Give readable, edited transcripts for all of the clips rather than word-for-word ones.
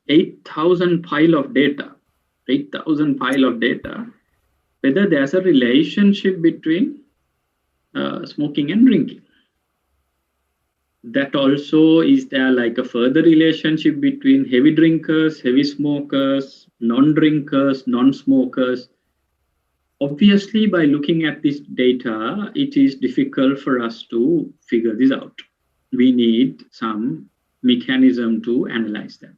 8,000 pile of data, whether there's a relationship between smoking and drinking. That also, is there like a further relationship between heavy drinkers, heavy smokers, non-drinkers, non-smokers? Obviously, by looking at this data, it is difficult for us to figure this out. We need some mechanism to analyze them.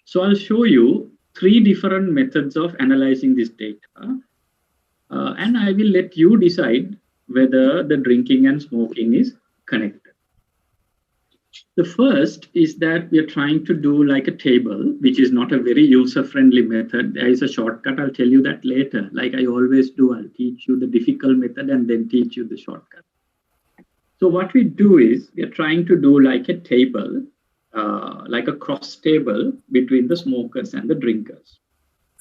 So I'll show you 3 different methods of analyzing this data, and I will let you decide whether the drinking and smoking is connected. The first is that we are trying to do like a table, which is not a very user-friendly method. There is a shortcut. I'll tell you that later. Like I always do, I'll teach you the difficult method and then teach you the shortcut. So what we do is we are trying to do like a table, like a cross table between the smokers and the drinkers.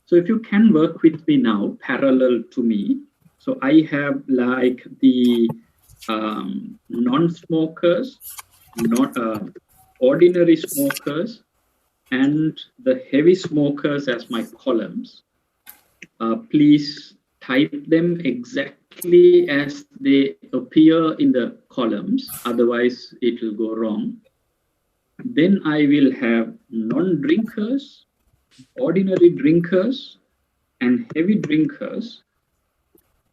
So if you can work with me now, parallel to me. So I have like the non-smokers, not ordinary smokers, and the heavy smokers as my columns. Please type them exactly as they appear in the columns, otherwise it will go wrong. Then I will have non-drinkers, ordinary drinkers, and heavy drinkers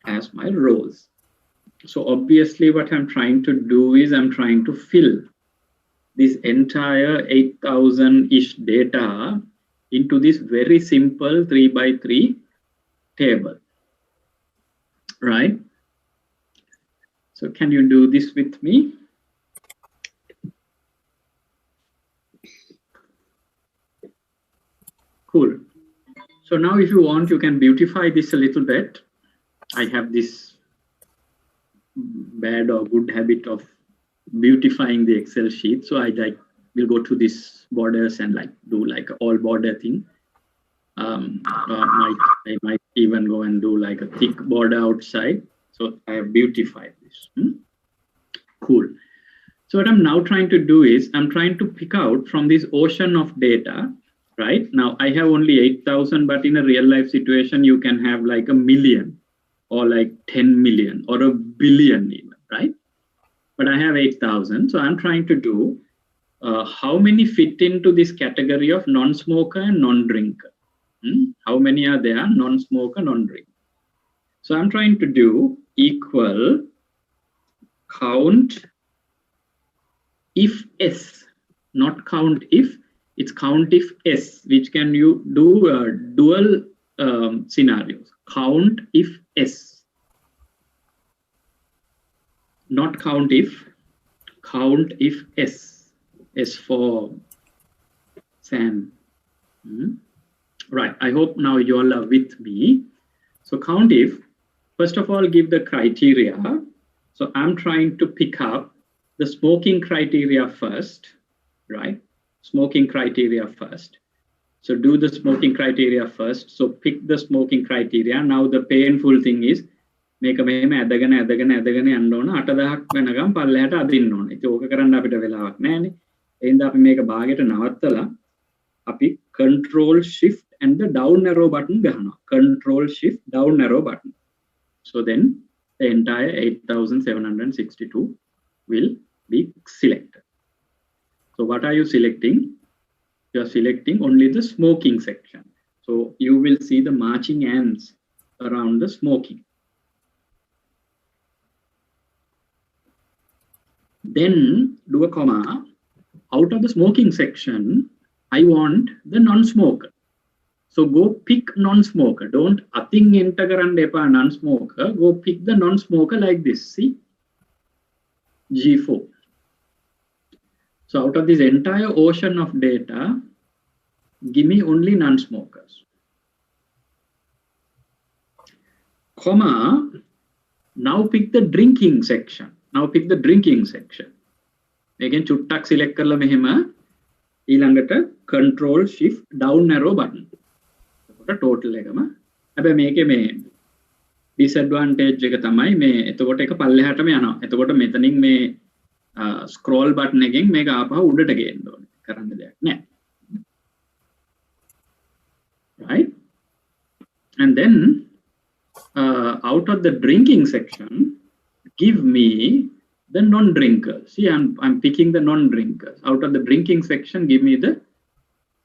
as my rows. So obviously what I'm trying to do is I'm trying to fill this entire 8,000-ish data into this very simple 3x3 table, right? So can you do this with me? Cool. So now if you want, you can beautify this a little bit. I have this bad or good habit of beautifying the Excel sheet. So I will go to this borders and like do like an all border thing. I might even go and do like a thick border outside. So I have beautified this. Cool. So what I'm now trying to do is I'm trying to pick out from this ocean of data, right? Now I have only 8,000, but in a real life situation, you can have like 1 million or like 10 million or 1 billion even, right? But I have 8,000. So I'm trying to do how many fit into this category of non-smoker and non-drinker. How many are there? Non-smoker, non-drinker. So I'm trying to do equal count if S, not count if, it's count if S, which can you do dual scenarios. Count if S, not count if S, S for Sam. Right, I hope now you all are with me. So count if, first of all, give the criteria. So I'm trying to pick up the smoking criteria first, right? Smoking criteria first. So do the smoking criteria first. So pick the smoking criteria. Now the painful thing is, මේක මෙහෙම ඇදගෙන යන්න ඕන 8000ක් වෙනකම් පල්ලෙහාට අදින්න ඕන. ඉතින් ඕක කරන්න අපිට වෙලාවක් නැහැනේ. එහෙනම් අපි මේක භාගයට නවත්තලා අපි control shift and the down arrow button ගහනවා. Control shift down arrow button. So then the entire 8,762 will be selected. So what are you selecting? You are selecting only the smoking section. So you will see the marching ants around the smoking. Then do a comma. Out of the smoking section, I want the non-smoker. So go pick non-smoker. Don't ating enter කරන්න එපා non-smoker. Go pick the non-smoker like this. See? G4. So out of this entire ocean of data, give me only non-smokers. Comma. Now pick the drinking section. Now pick the drinking section. Again, චුට්ටක් select කරලා මෙහෙම ඊළඟට control shift down arrow button. එතකොට total එකම. හැබැයි මේකේ මේ disadvantage එක තමයි මේ එතකොට එක පල්ලෙහාටම යනවා. එතකොට මෙතනින් මේ scroll button එකෙන් මේක ආපහු උඩට ගේන්න ඕනේ. කරන්න දෙයක් නැහැ. And then out of the drinking section, give me the non-drinkers. See, I'm picking the non-drinkers. Out of the drinking section, give me the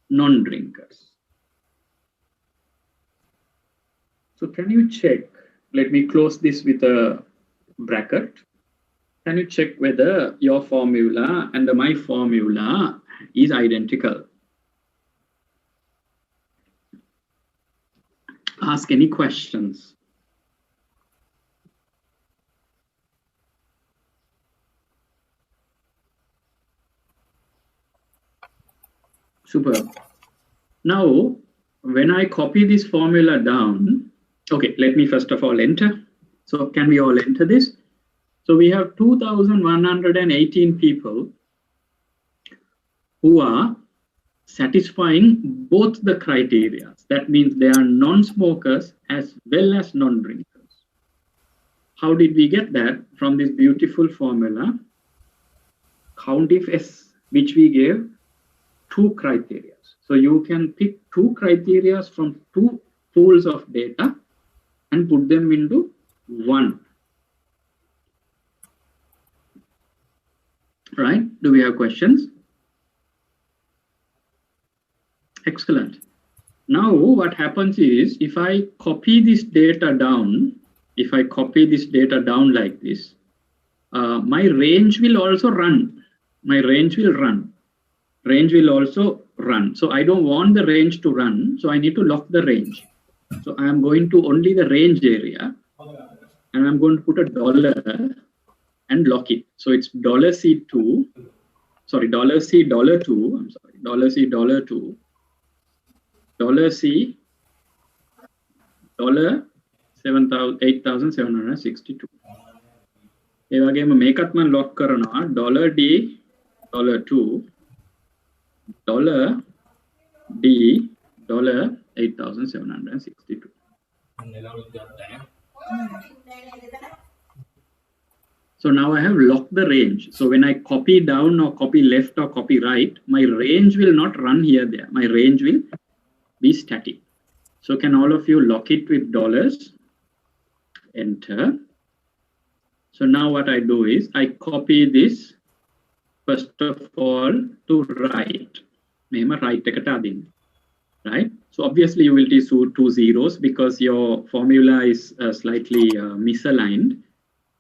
non-drinkers. So can you check? Let me close this with a bracket. Can you check whether your formula and my formula is identical? Ask any questions. Superb. Now, when I copy this formula down, okay, let me first of all enter. So can we all enter this? So we have 2,118 people who are satisfying both the criteria. That means they are non-smokers as well as non-drinkers. How did we get that? From this beautiful formula, count if S, which we gave 2 criteria. So you can pick 2 criteria from 2 pools of data and put them into 1. Right? Do we have questions? Excellent. Now what happens is, if I copy this data down, like this, my range will also run. Range will also run. So I don't want the range to run. So I need to lock the range. So I am going to only the range area, and I'm going to put a dollar and lock it. So it's $C2, sorry, $C $2, I'm sorry, $C $2, $C $8,762. ඒ වගේම මේකත් මම lock කරනවා $D $2 $D $8,762. So now I have locked the range. So when I copy down or copy left or copy right, my range will not run here there. My range will be static. So can all of you lock it with dollars? Enter. So now what I do is I copy this first of all to right. Right? So obviously you will see 2 zeros because your formula is slightly misaligned.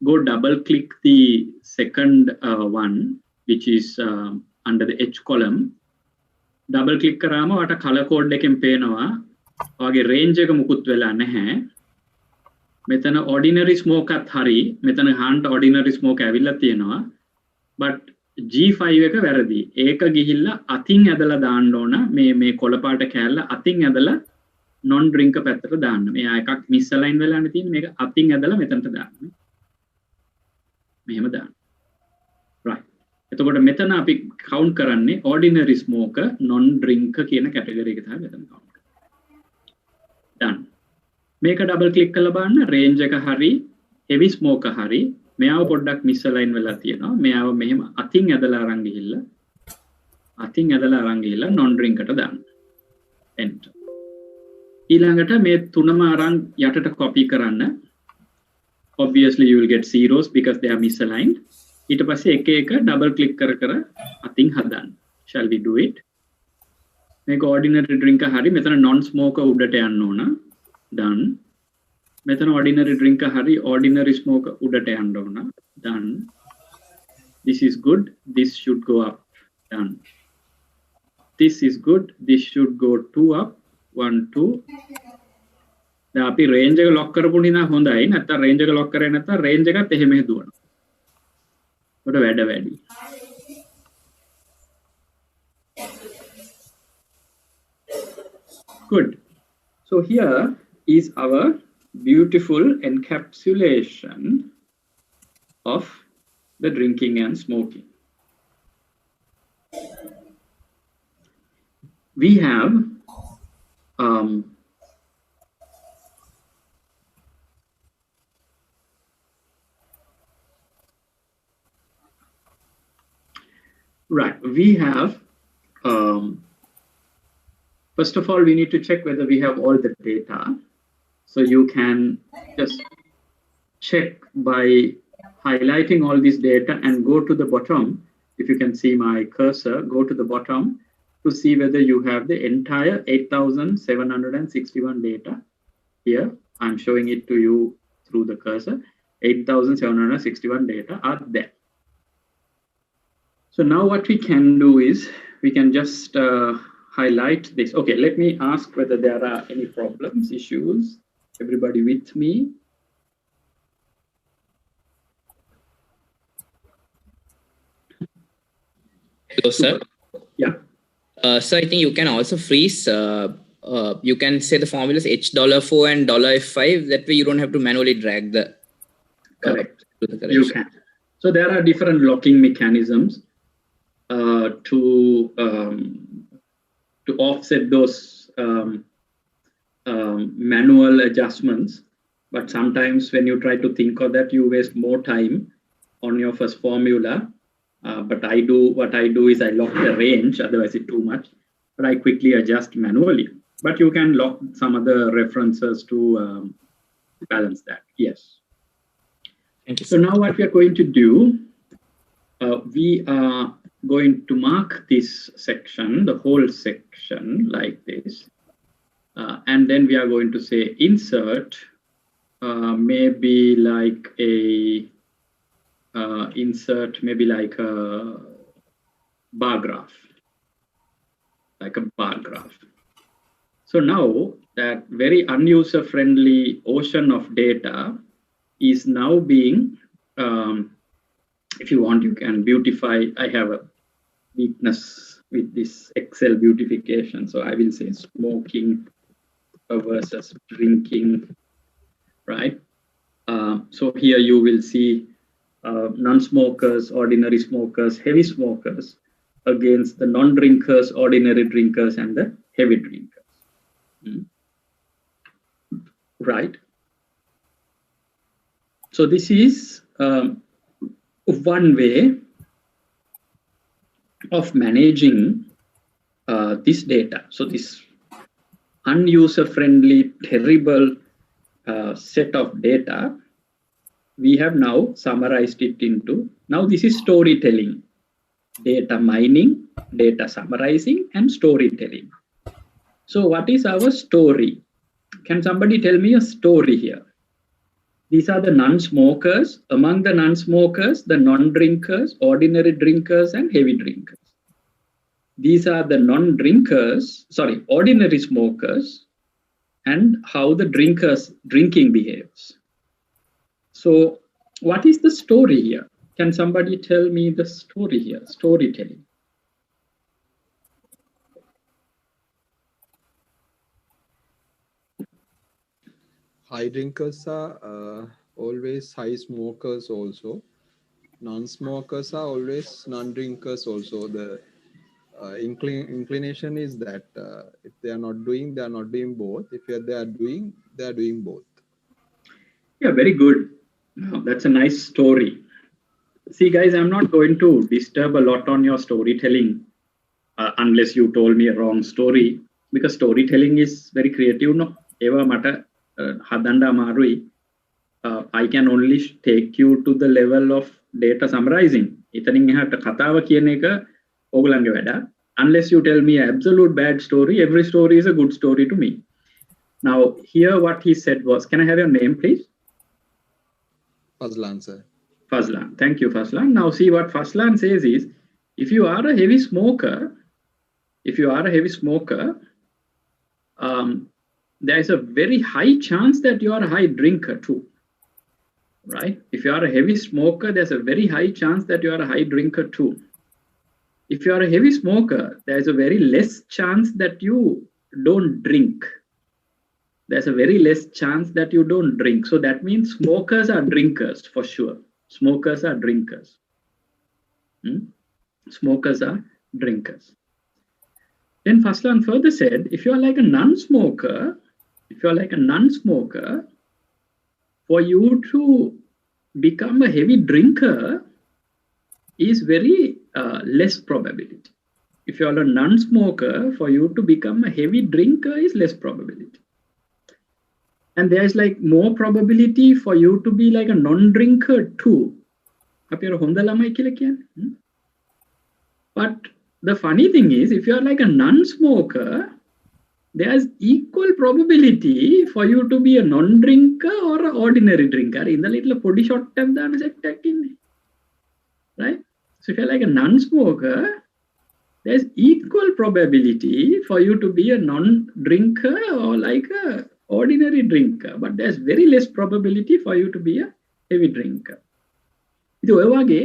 Go double click the second one, which is under the H column. Double click කරාම ඔයාට color code එකෙන් පේනවා ඔයාගේ range එක මුකුත් වෙලා නැහැ. මෙතන ordinary smoke අත් හරි. මෙතන hand ordinary smoke ඇවිල්ලා තියෙනවා. But G5 එක වැරදි. ඒක ගිහිල්ලා අතින් ඇදලා දාන්න ඕන. මේ කොළපාට කෑල්ල අතින් ඇදලා non drinker පැත්තට දාන්න. මේ එකක් misalign වෙලානේ තියෙන්නේ. මේක අතින් ඇදලා මෙතනට දාන්න. මෙහෙම දාන්න. Right. එතකොට මෙතන අපි count කරන්නේ ordinary smoker non drinker කියන category එක තමයි මෙතන count කරන්නේ. done. මේක double click කරලා බලන්න range එක හරි heavy smoker හරි මෙයාව පොඩ්ඩක් misalign වෙලා තියෙනවා. මෙයාව මෙහෙම අතින් ඇදලා අරන් ගිහිල්ලා non drinker ට දාන්න. enter. ඊළඟට මේ තුනම අරන් යටට copy කරන්න. Obviously you will get zeros because they are misaligned. ඊට පස්සේ එක එක double click කර අතින් හදන්න. Shall we do it? මේක ordinary drinker හරි මෙතන non smoker උඩට යන්න ඕන. done. මෙතන ordinary drinker හරි ordinary smoker උඩට යන්න ඕන. done. This is good. This should go up. done. This is good. This should go 2 up. 1 2. දැන් අපි range එක lock කරපු නිසා හොඳයි. නැත්නම් range එක lock කරේ නැත්නම් range එකත් එහෙම දුවනවා. කොට වැඩ වැඩි. Good. So here is our beautiful encapsulation of the drinking and smoking. We have right, we have first of all we need to check whether we have all the data. So you can just check by highlighting all this data and go to the bottom. If you can see my cursor, go to the bottom to see whether you have the entire 8,761 data here. I'm showing it to you through the cursor. 8,761 data are there. So now what we can do is we can just highlight this. Okay, let me ask whether there are any problems, issues. Everybody with me? Hello, sir. Yeah. So I think you can also freeze. You can say the formulas $H4 and $F5. That way you don't have to manually drag the. Correct. You can. So there are different locking mechanisms to offset those manual adjustments. But sometimes when you try to think of that, you waste more time on your first formula. But what I do is I lock the range, otherwise it's too much. But I quickly adjust manually. But you can lock some other references to balance that. Yes. Thank you. So now what we are going to do, we are going to mark this section, the whole section like this. And then we are going to say insert, maybe like a insert, maybe like a bar graph, So now that very unuser friendly ocean of data is now being, if you want, you can beautify. I have a weakness with this Excel beautification. So I will say smoking versus drinking, right? So here you will see non-smokers, ordinary smokers, heavy smokers against the non-drinkers, ordinary drinkers, and the heavy drinkers. Right. So this is one way of managing this data. So this unuser-friendly, terrible set of data, we have now summarized it into, now this is storytelling, data mining, data summarizing, and storytelling. So what is our story? Can somebody tell me a story here? These are the non-smokers. Among the non-smokers, the non-drinkers, ordinary drinkers, and heavy drinkers. These are the non-drinkers, sorry, ordinary smokers, and how the drinking behaves. So what is the story here? Can somebody tell me the story here? Storytelling. High drinkers are always high smokers also. Non-smokers are always non-drinkers also. The inclination is that if they are not doing both. If they are doing both. Yeah, very good. That's a nice story. See, guys, I'm not going to disturb a lot on your storytelling unless you told me a wrong story, because storytelling is very creative. No, Eva mata hadanda marui. I can only take you to the level of data summarizing. Itaning ehaata katawa kiyana eka ogalange wada. Unless you tell me an absolute bad story, every story is a good story to me. Now, here what he said was, can I have your name, please? Fazlan, sir. Fazlan. Thank you, Fazlan. Now, see what Fazlan says is, if you are a heavy smoker, there is a very high chance that you are a high drinker too, right? If you are a heavy smoker, there's a very high chance that you are a high drinker too. If you are a heavy smoker, there's a very less chance that you don't drink. There's a very less chance that you don't drink. So that means smokers are drinkers for sure. Smokers are drinkers. Smokers are drinkers. Then Fazlan further said, if you are like a non-smoker, for you to become a heavy drinker is very less probability. If you are a non-smoker, for you to become a heavy drinker is less probability. And there's like more probability for you to be like a non-drinker too. But the funny thing is, if you're like a non-smoker, there's equal probability for you to be a non-drinker or an ordinary drinker. In the little body shot tab right? So if you're like a non-smoker, there's equal probability for you to be a non-drinker or like a ordinary drinker, but there's very less probability for you to be a heavy drinker. ඉතින් ඔය වගේ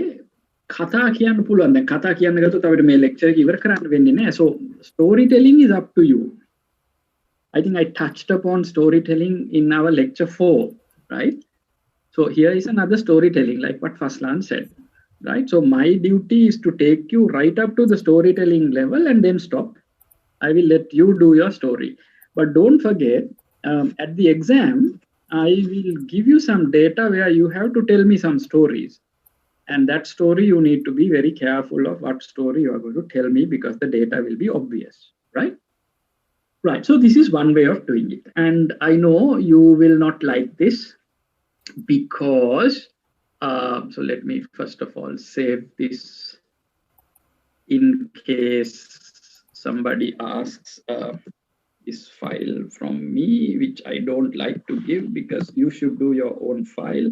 කතා කියන්න පුළුවන්. දැන් කතා කියන්න ගත්තොත් අපිට මේ ලෙක්චර් එක ඉවර කරන්න වෙන්නේ නැහැ. So storytelling is up to you. I think I touched upon storytelling in our lecture 4, right? So here is another storytelling, like what Faslan said, right? So my duty is to take you right up to the storytelling level and then stop. I will let you do your story. But don't forget, at the exam, I will give you some data where you have to tell me some stories. And that story, you need to be very careful of what story you are going to tell me, because the data will be obvious, right? Right, so this is one way of doing it. And I know you will not like this because, so let me first of all save this in case somebody asks this file from me, which I don't like to give because you should do your own file.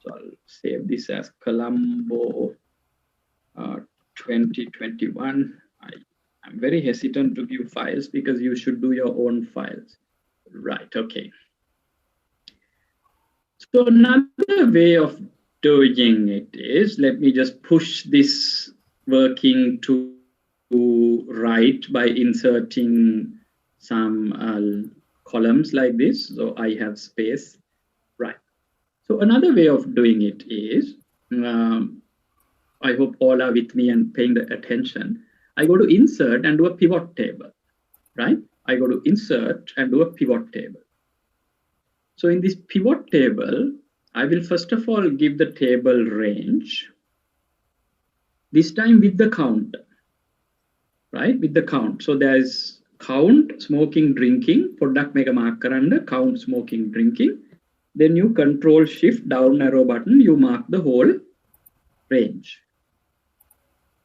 So I'll save this as Colombo 2021. I'm very hesitant to give files because you should do your own files. Right, okay. So another way of doing it is, let me just push this working to right by inserting some columns like this. So I have space, right. So another way of doing it is, I hope all are with me and paying the attention. I go to insert and do a pivot table, right? I go to insert and do a pivot table. So in this pivot table, I will first of all give the table range, this time with the count, right? With the count. So there's count, smoking, drinking, product mega mark karanda, count, smoking, drinking. Then you control shift down arrow button, you mark the whole range.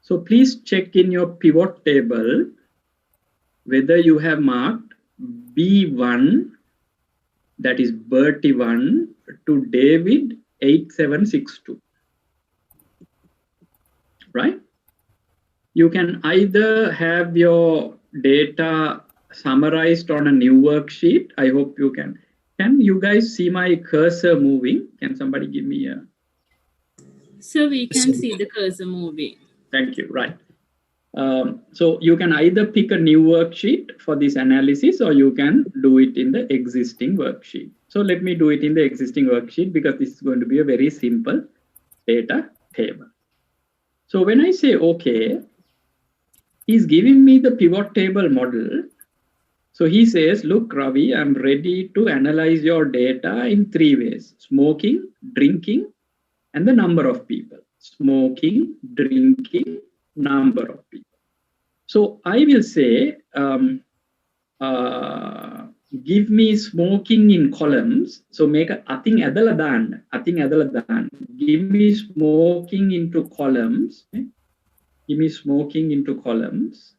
So please check in your pivot table whether you have marked B1, that is Bertie 1, to David 8762, right? You can either have your data summarized on a new worksheet. I hope you can. Can you guys see my cursor moving? Can somebody give me a... So we can see the cursor moving. Thank you, right. So you can either pick a new worksheet for this analysis, or you can do it in the existing worksheet. So let me do it in the existing worksheet because this is going to be a very simple data table. So when I say okay, he's giving me the pivot table model. So he says, look, Ravi, I'm ready to analyze your data in 3 ways: smoking, drinking, and the number of people. Smoking, drinking, number of people. So I will say, give me smoking in columns. So make a ating adala dan. Give me smoking into columns. Okay? Give me smoking into columns.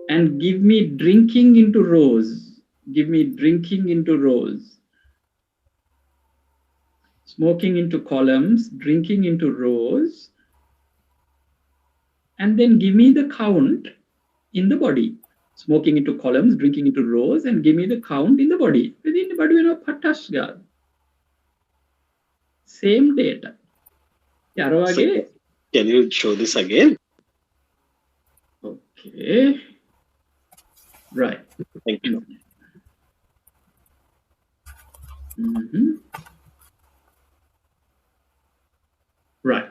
And give me drinking into rows. Give me drinking into rows. Smoking into columns, drinking into rows, and then give me the count in the body. Smoking into columns, drinking into rows, and give me the count in the body. Within the body, we know patashga. Same data. So, can you show this again? Okay. Right. Thank you. Mm-hmm. Right.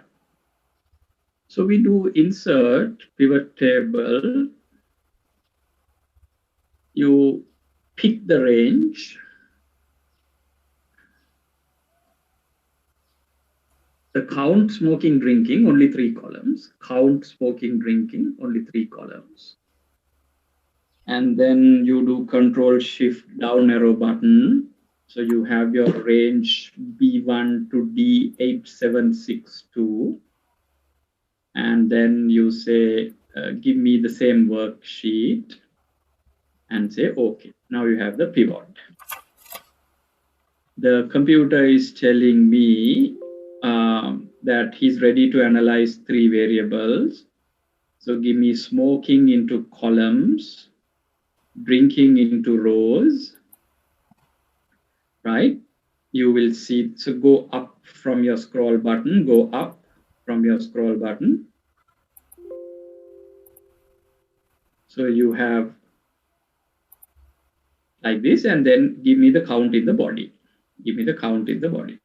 So we do insert pivot table. You pick the range. The count, smoking, drinking, only 3 columns. Count, smoking, drinking, only 3 columns. and then you do Control Shift down arrow button. So you have your range B1 to D8762. And then you say, give me the same worksheet and say, okay, now you have the pivot. The computer is telling me that he's ready to analyze 3 variables. So give me smoking into columns, drinking into rows, right? You will see, so go up from your scroll button, go up from your scroll button. So you have like this, and then give me the count in the body. Give me the count in the body.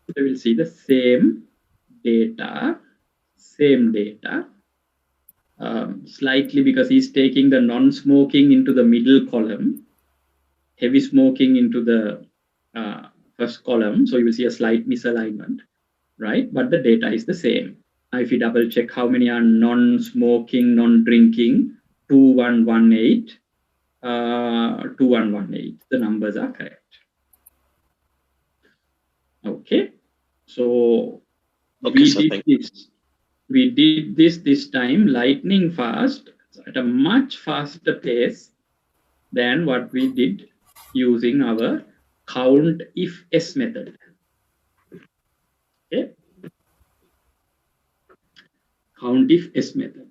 So we'll see the same data, slightly because he's taking the non-smoking into the middle column, heavy smoking into the first column. So you will see a slight misalignment, right? But the data is the same. If you double check how many are non-smoking, non-drinking, 2118, 2118, the numbers are correct. Okay, so Okay, we did this time lightning fast, at a much faster pace than what we did using our count if s method. Okay, count if s method.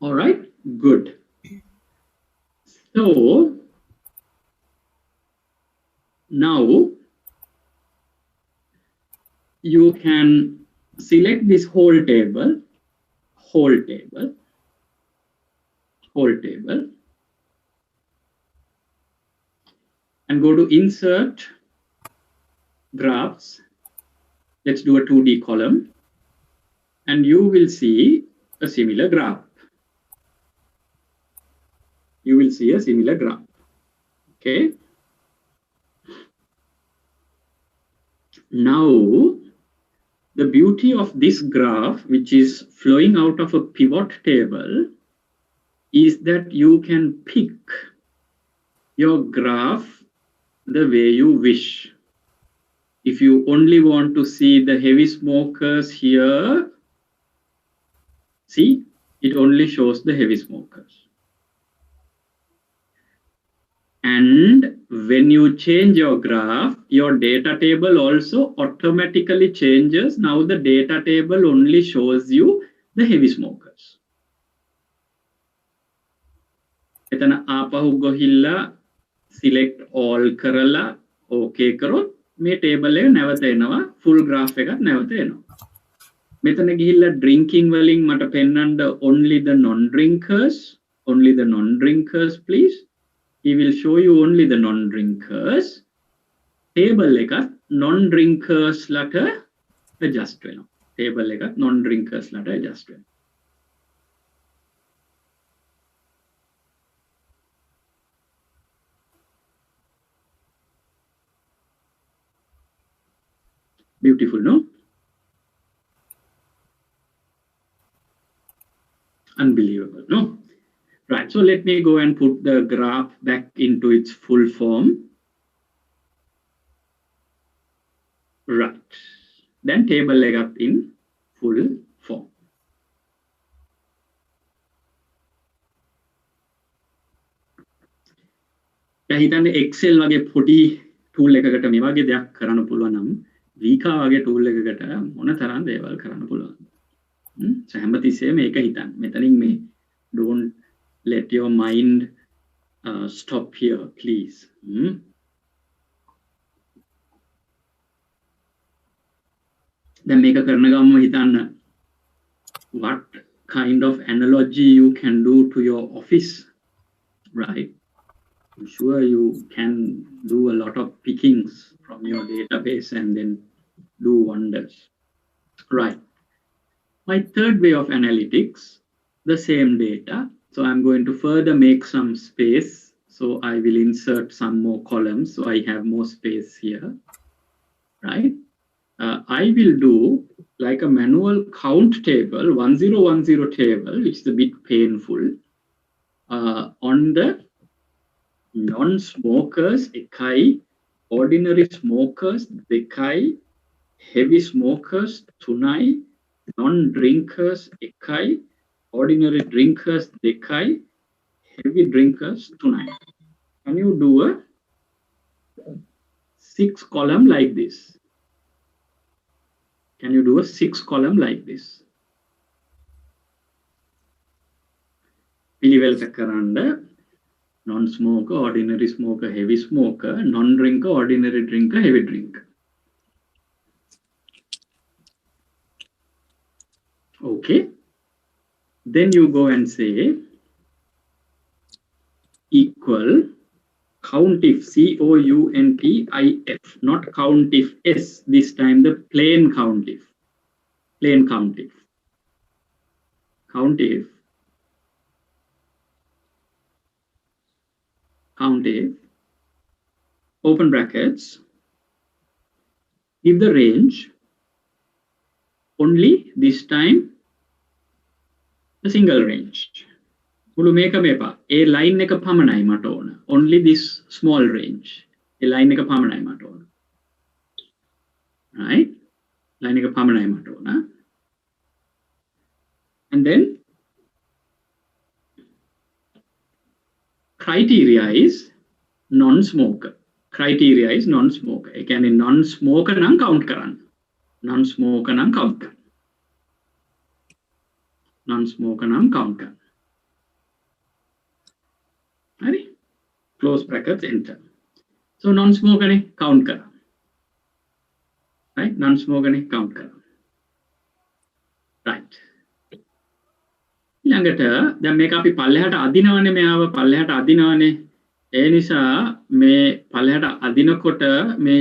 All right, good. So now you can select this whole table, and go to insert graphs. Let's do a 2D column, and you will see a similar graph. You will see a similar graph. Okay. Now, the beauty of this graph, which is flowing out of a pivot table, is that you can pick your graph the way you wish. If you only want to see the heavy smokers here, see, it only shows the heavy smokers. And when you change your graph, your data table also automatically changes. Now the data table only shows you the heavy smokers. Etana aapahu gohilla select all karala okay karot මේ table එක නැවත එනවා full graph එකක් නැවත එනවා. මෙතන ගිහිල්ලා drinking වලින් මට පෙන්වන්න only the non-drinkers please. He will show you only the non-drinkers. Table එකත් non-drinkers ලට adjust වෙනවා. Table එකත් non-drinkers ලට adjust වෙනවා. Beautiful, no? Unbelievable, no? Right, so let me go and put the graph back into its full form. Right, then table එකත් in full form. දැන් හිතන්න Excel වගේ පොඩි tool එකකට මේ වගේ දෙයක් කරන්න පුළුවන් නම් Vika වගේ tool එකකට මොන තරම් දේවල් කරන්න පුළුවන්. So හැමතිස්සෙම මේක හිතන්න. මෙතනින් මේ don't let your mind stop here, please. Then make a කරන ගමම හිතන්න what kind of analogy you can do to your office, right? I'm sure you can do a lot of pickings from your database and then do wonders. Right. My third way of analytics, the same data. So I'm going to further make some space. So I will insert some more columns. So I have more space here. right? I will do like a manual count table, 1010 table, which is a bit painful, on the non-smokers, ekai, ordinary smokers, dekai, heavy smokers, tunai, non-drinkers, ekai, ordinary drinkers, dekai, heavy drinkers, tunai. Can you do a 6 column like this? Can you do a 6 column like this? පිළිවෙලට කරන්න non-smoker, ordinary smoker, heavy smoker, non-drinker, ordinary drinker, heavy drinker. Okay. Then you go and say equal count if, COUNTIF, not count if S, this time the plain count if. Plain count if. Count if. Count if. Open brackets. Give the range. Only this time the single range. මුළු මේකම එපා. ඒ line එක පමණයි මට ඕන. Only this small range. A line එක පමණයි මට ඕන. Right? Line එක පමණයි මට ඕන. And then criteria is non-smoker. Criteria is non-smoker. ඒ කියන්නේ non-smoker නම් count කරන්න. Non-smoker නම් count කරන්න. Non-smoker නම් count කරන්න. Right? Close brackets, enter. So non-smoker ne count kara. Right? Non-smoker ne count kara. Right. ඊළඟට දැන් මේක අපි පල්ලෙහාට අදිනවනේ මෙයාව පල්ලෙහාට අදිනවනේ. ඒ නිසා මේ පල්ලෙහාට අදිනකොට මේ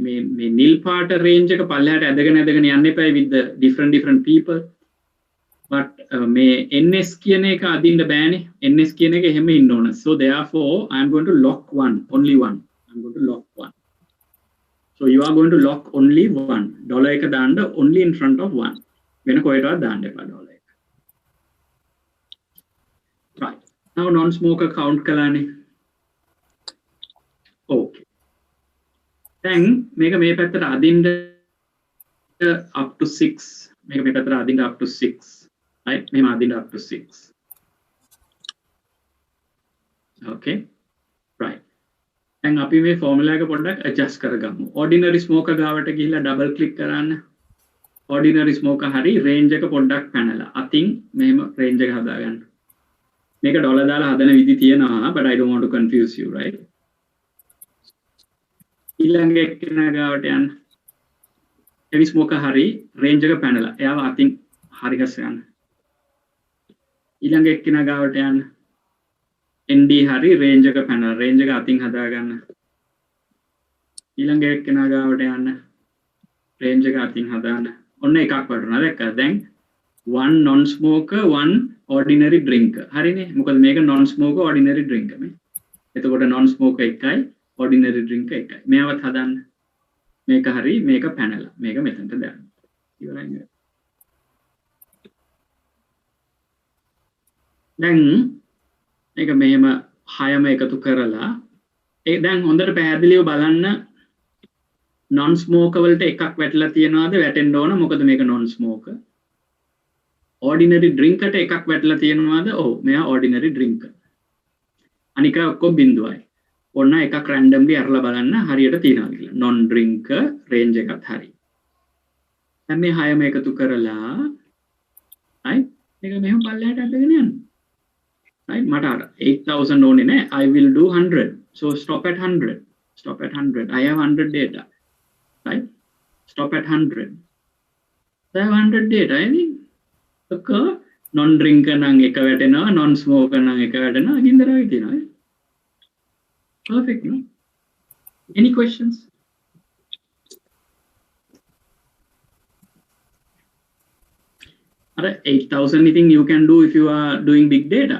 මේ නිල් පාට range එක පල්ලෙහාට ඇදගෙන යන්න එපා with the different people. But may NS කියන එක අදින්න බෑනේ. NS කියන එක එහෙම ඉන්න ඕන. So therefore I am going to lock one, only one. I am going to lock one. So you are going to lock only one. Dollar එක දාන්න only in front of one. වෙන කොහෙටවත් දාන්න එපා dollar එක. Right. Now non-smoker count කළානේ. Okay. දැන් මේක මේ පැත්තට අදින්න up to 6. මේක මේ පැත්තට අදින්න up to 6. Right, මෙහෙම අදින්න up to 6. Okay, right. දැන් අපි මේ formula එක පොඩ්ඩක් adjust කරගමු. Ordinary smoker ගාවට ගිහිල්ලා double click කරන්න. Ordinary smoker හරි range එක පොඩ්ඩක් පැනලා. අතින් මෙහෙම range එක හදාගන්න. මේක ඩොලර් දාලා හදන විදි තියෙනවා, but I don't want to confuse you, right? ඊළඟ එක්කෙනා ගාවට යන්න. heavy smoker හරි range එක පැනලා. එයාව අතින් හරි ගස්ස ගන්න. ඊළඟ එක්කිනා ගාවට යන්න. ND හරි range එක පැනලා range එක අතින් හදා ගන්න. ඊළඟ එක්කිනා ගාවට යන්න. range එක අතින් හදාන්න. ඔන්න එකක් වටුණා දැක්කද? දැන් one non smoker, one ordinary drinker. හරිනේ. මොකද මේක non smoker ordinary drinker මේ. එතකොට non smoker එකයි ordinary drinker එකයි. මේවත් හදන්න. මේක හරි මේක පැනලා. මේක මෙතනට දාන්න. ඉවරයි නේද? දැන් මේක මෙහෙම හයම එකතු කරලා ඒ දැන් හොඳට පැහැදිලිව බලන්න non smoker වලට එකක් වැටලා තියනවාද වැටෙන්න ඕන මොකද මේක non smoker ordinary drinker ට එකක් වැටලා තියනවාද ඔව් මෙයා ordinary drinker අනික ඔක්කොම බිඳුවයි ඔන්න එකක් randomly අරලා බලන්න හරියට තියනවා කියලා non drinker range එකත් හරි දැන් මේ හයම එකතු කරලා right මේක මෙහෙම පල්ලෙහාට අදගෙන යන්න right mata 8000 only ne I will do 100 so stop at 100 I have 100 data right stop at 100 so I have 100 data I mean okay non drinker nang එක වැටෙනවා non smoker nang එක වැටෙනවා ගින්දර වගේ තියෙනවා perfect no any questions Ara 8000 anything you can do if you are doing big data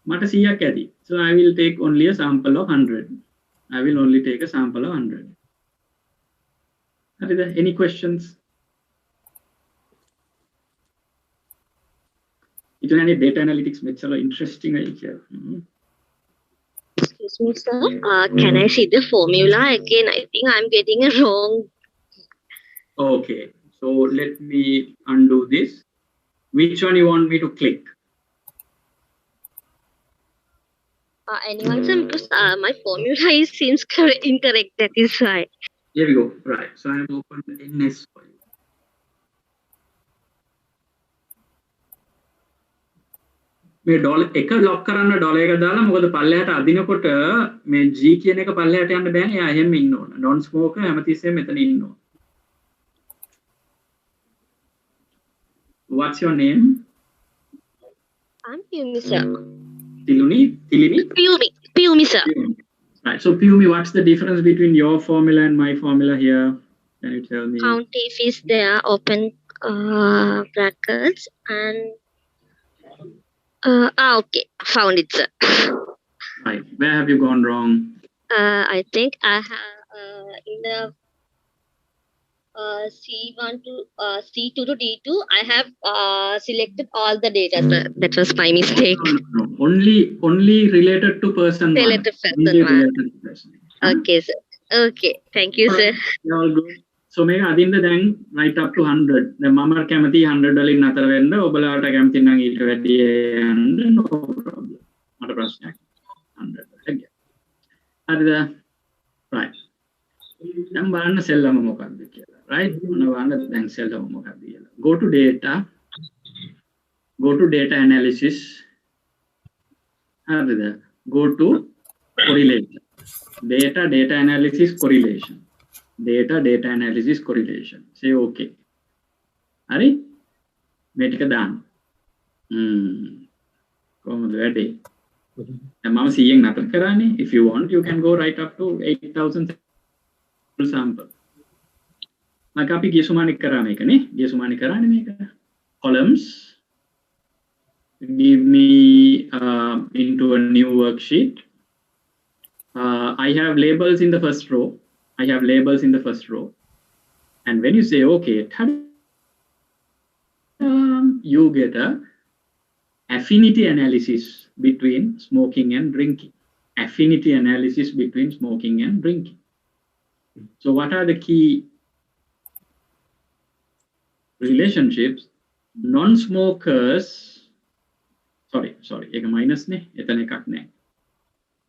මට 100ක් ඇති. So I will take only a sample of 100. I will only take a sample of 100. Are there any questions? Is there any data analytics method interesting here? Excuse me, sir. Can I see the formula again? I think I'm getting it wrong. Okay, so let me undo this. Which one you want me to click? Anyone, sir? Because my formula seems incorrect. That is why. Here we go. Right. So I have opened the NS for you. මේ dollar එක lock කරන්න dollar එක දාලා මොකද පල්ලෙහාට අදිනකොට මේ G කියන එක පල්ලෙහාට යන්න බෑනේ. එයා එහෙම ඉන්න ඕන. non smoker හැමතිස්සෙම මෙතන ඉන්න ඕන. What's your name? I'm Piyumi, sir. Tilini? Piyumi, sir. Right. So Piyumi, what's the difference between your formula and my formula here? Can you tell me? Count if is there, open brackets, and okay, found it, sir. Right. Where have you gone wrong? I think I have in the C1 to C2 to D2, I have selected all the data. That was my mistake. No. Only related to person one. Related person Only one. related to person. Okay, sir. Okay, thank you, sir. You're all good. So මේක අදින්න දැන් right up to 100. දැන් මම කැමති 100 වලින් නතර වෙන්න. ඔබලාට කැමති නම් ඊට වැඩි යන්න no problem. මට ප්‍රශ්නයක් 100 වලට ගියා. හරිද? right. දැන් බලන්න සෙල්ලම මොකක්ද කියලා. right? මොන බලන්න දැන් සෙල්ලම මොකක්ද කියලා. go to data analysis. හරිද? go to correlation. data analysis correlation. Data analysis correlation. Say okay. Hari? මේ ටික දාන්න. කොහොමද වැඩේ? දැන් මම 100න් නතර කරානේ. If you want you can go right up to 8000 sample. මම අපි ගියසුමානික කරා මේකනේ. ගියසුමානික කරානේ මේක. Columns. Give me into a new worksheet. I have labels in the first row. And when you say okay, you get a affinity analysis between smoking and drinking. So what are the key relationships? Non-smokers, sorry, එක minus නේ, එතන එකක් නෑ.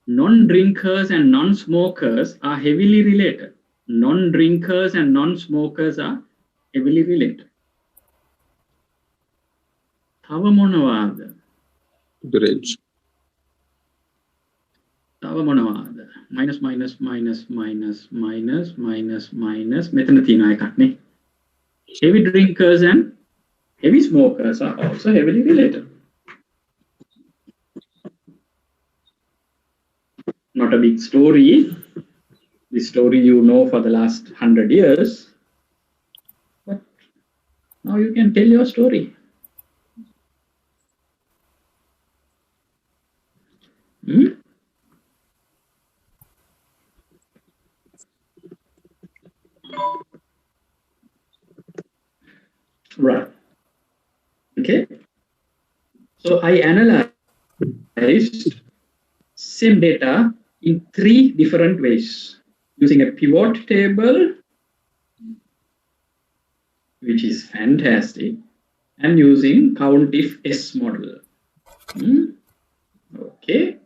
Non-drinkers and non-smokers are heavily related. Non-drinkers and non-smokers are heavily related. තව මොනවාද? The range. තව මොනවාද? minus. මෙතන තියෙනවා එකක් නේ. Heavy drinkers and heavy smokers are also heavily related. Not a big story. The story you know for the last 100 years. But now you can tell your story. Right. Okay. So I analyzed same data in 3 different ways, using a pivot table, which is fantastic, and using count if S model. Okay.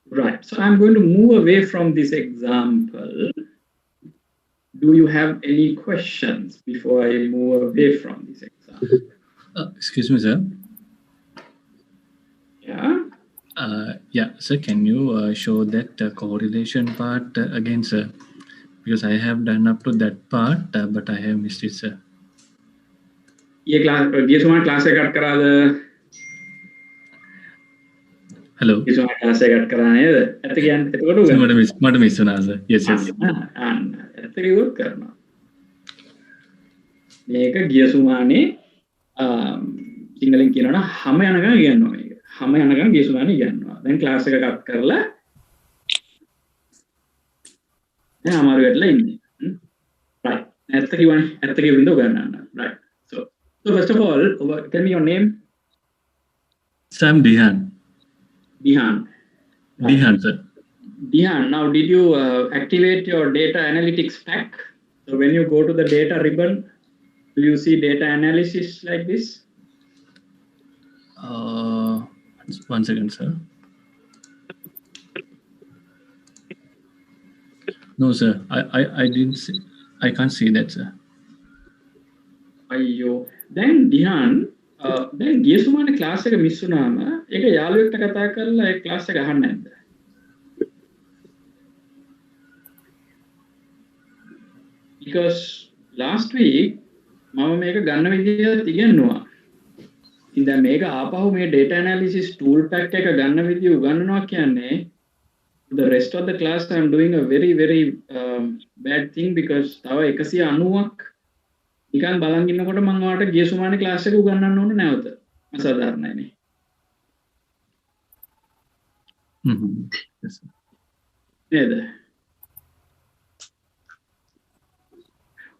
Right. So I'm going to move away from this example. Do you have any questions before I move away from this example? Excuse me, sir. Yeah. Yeah, sir, can you show that correlation part again, sir? Because I have done up to that part, but I have missed it, sir. ये class से cut करा दे. Hello. ये class से cut कराने है. ऐसे क्या? ऐसे करो क्या? मत मिस सुना, sir. Yes. ऐसे क्यों करना? මේක ගියසුමානේ සිංහලෙන් කියනවා හැම යනකම් කියනවා මේක. හැම යනකම් ගියසුමානේ කියනවා. දැන් ක්ලාස් එක කට් කරලා දැන් අමාරු වෙట్లా ඉන්නේ. Right. So first of all, tell me your name. Sam Dihan. Dihan. Dihan, sir. Dihan, now did you activate your data analytics pack? So when you go to the data ribbon, do you see data analysis like this? One second, sir. No, sir. I didn't see. I can't see that, sir. අයියෝ දැන් දිහාන් දැන් ගිය සුමානේ class එක miss වුණාම ඒක යාළුවෙක්ට කතා කරලා ඒ class එක අහන්න නැද්ද? Because last week මම මේක ගන්න විදිහත් ඉගෙනුවා. ඉතින් දැන් මේක ආපහු මේ data analysis tool pack එක ගන්න විදිහ උගන්වනවා කියන්නේ the rest of the class I'm doing a very bad thing because තව 190ක් නිකන් බලන් ඉන්නකොට මම ඔයාලට ගිය සුමානේ ක්ලාස් එක උගන්වන්න ඕනේ නැවත. අසාධාරණයිනේ. Yes, sir. නේද?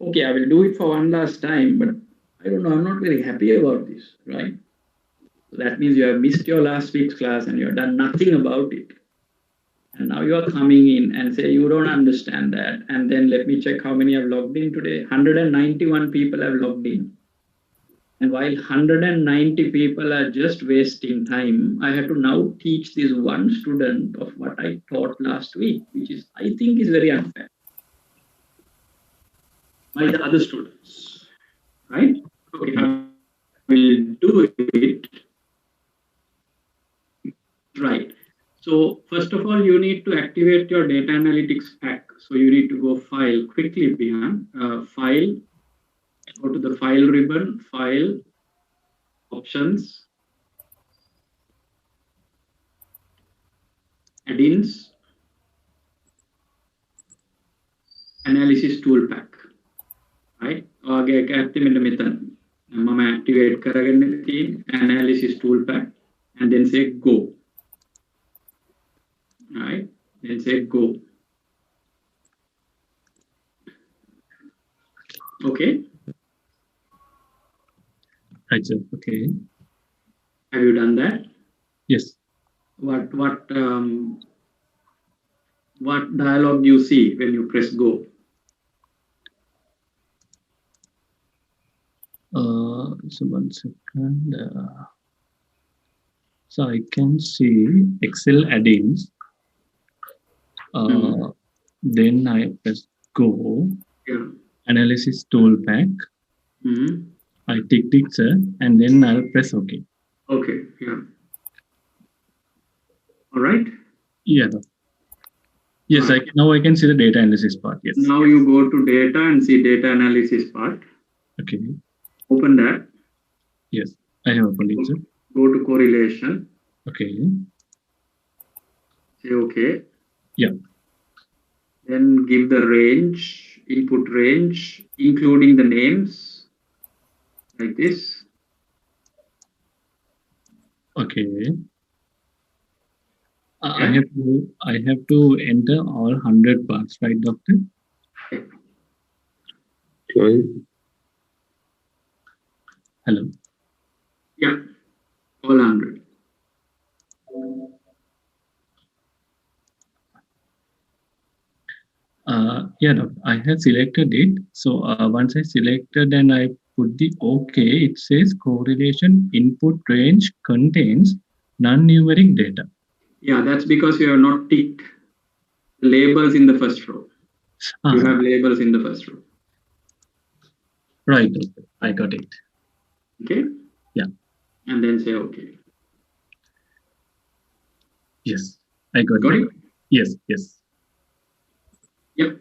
Okay, I will do it for one last time, but I don't know, I'm not very happy about this, right? So that means you have missed your last week's class and you have done nothing about it. And now you are coming in and say you don't understand that. And then let me check how many have logged in today. 191 people have logged in. And while 190 people are just wasting time, I have to now teach this one student of what I taught last week, which is, I think, is very unfair by the other students, right? Okay, I will do it. Right. So first of all, you need to activate your data analytics pack. So you need to go file quickly behind file, go to the file ribbon, file, options, add-ins, analysis tool pack. Right? Okay, Mama activate analysis tool pack and then say go. Right? Then say go. Okay. Right, sir. Okay. Have you done that? Yes. What dialogue do you see when you press go? So one second. So I can see Excel add-ins. Then I press go. Yeah. Analysis tool pack. I tick it, sir, and then I'll press OK. Okay. Yeah. All right. Yeah. Yes, now I can see the data analysis part. Yes. Now you go to data and see data analysis part. Okay. Open that. Yes, I have opened it, sir. Go to correlation. Okay. Say okay. Yeah. Then give the range, input range, including the names, like this. Okay. I have to enter all 100 parts, right, doctor? Okay. Hello. Yeah, all 100. Yeah, doctor, I have selected it. So once I selected and I put the OK, it says correlation input range contains non-numeric data. Yeah, that's because you have not ticked labels in the first row. You have labels in the first row. Right, doctor. I got it. Okay? Yeah. And then say okay. Yes, I got it. Yes, yes. Yep.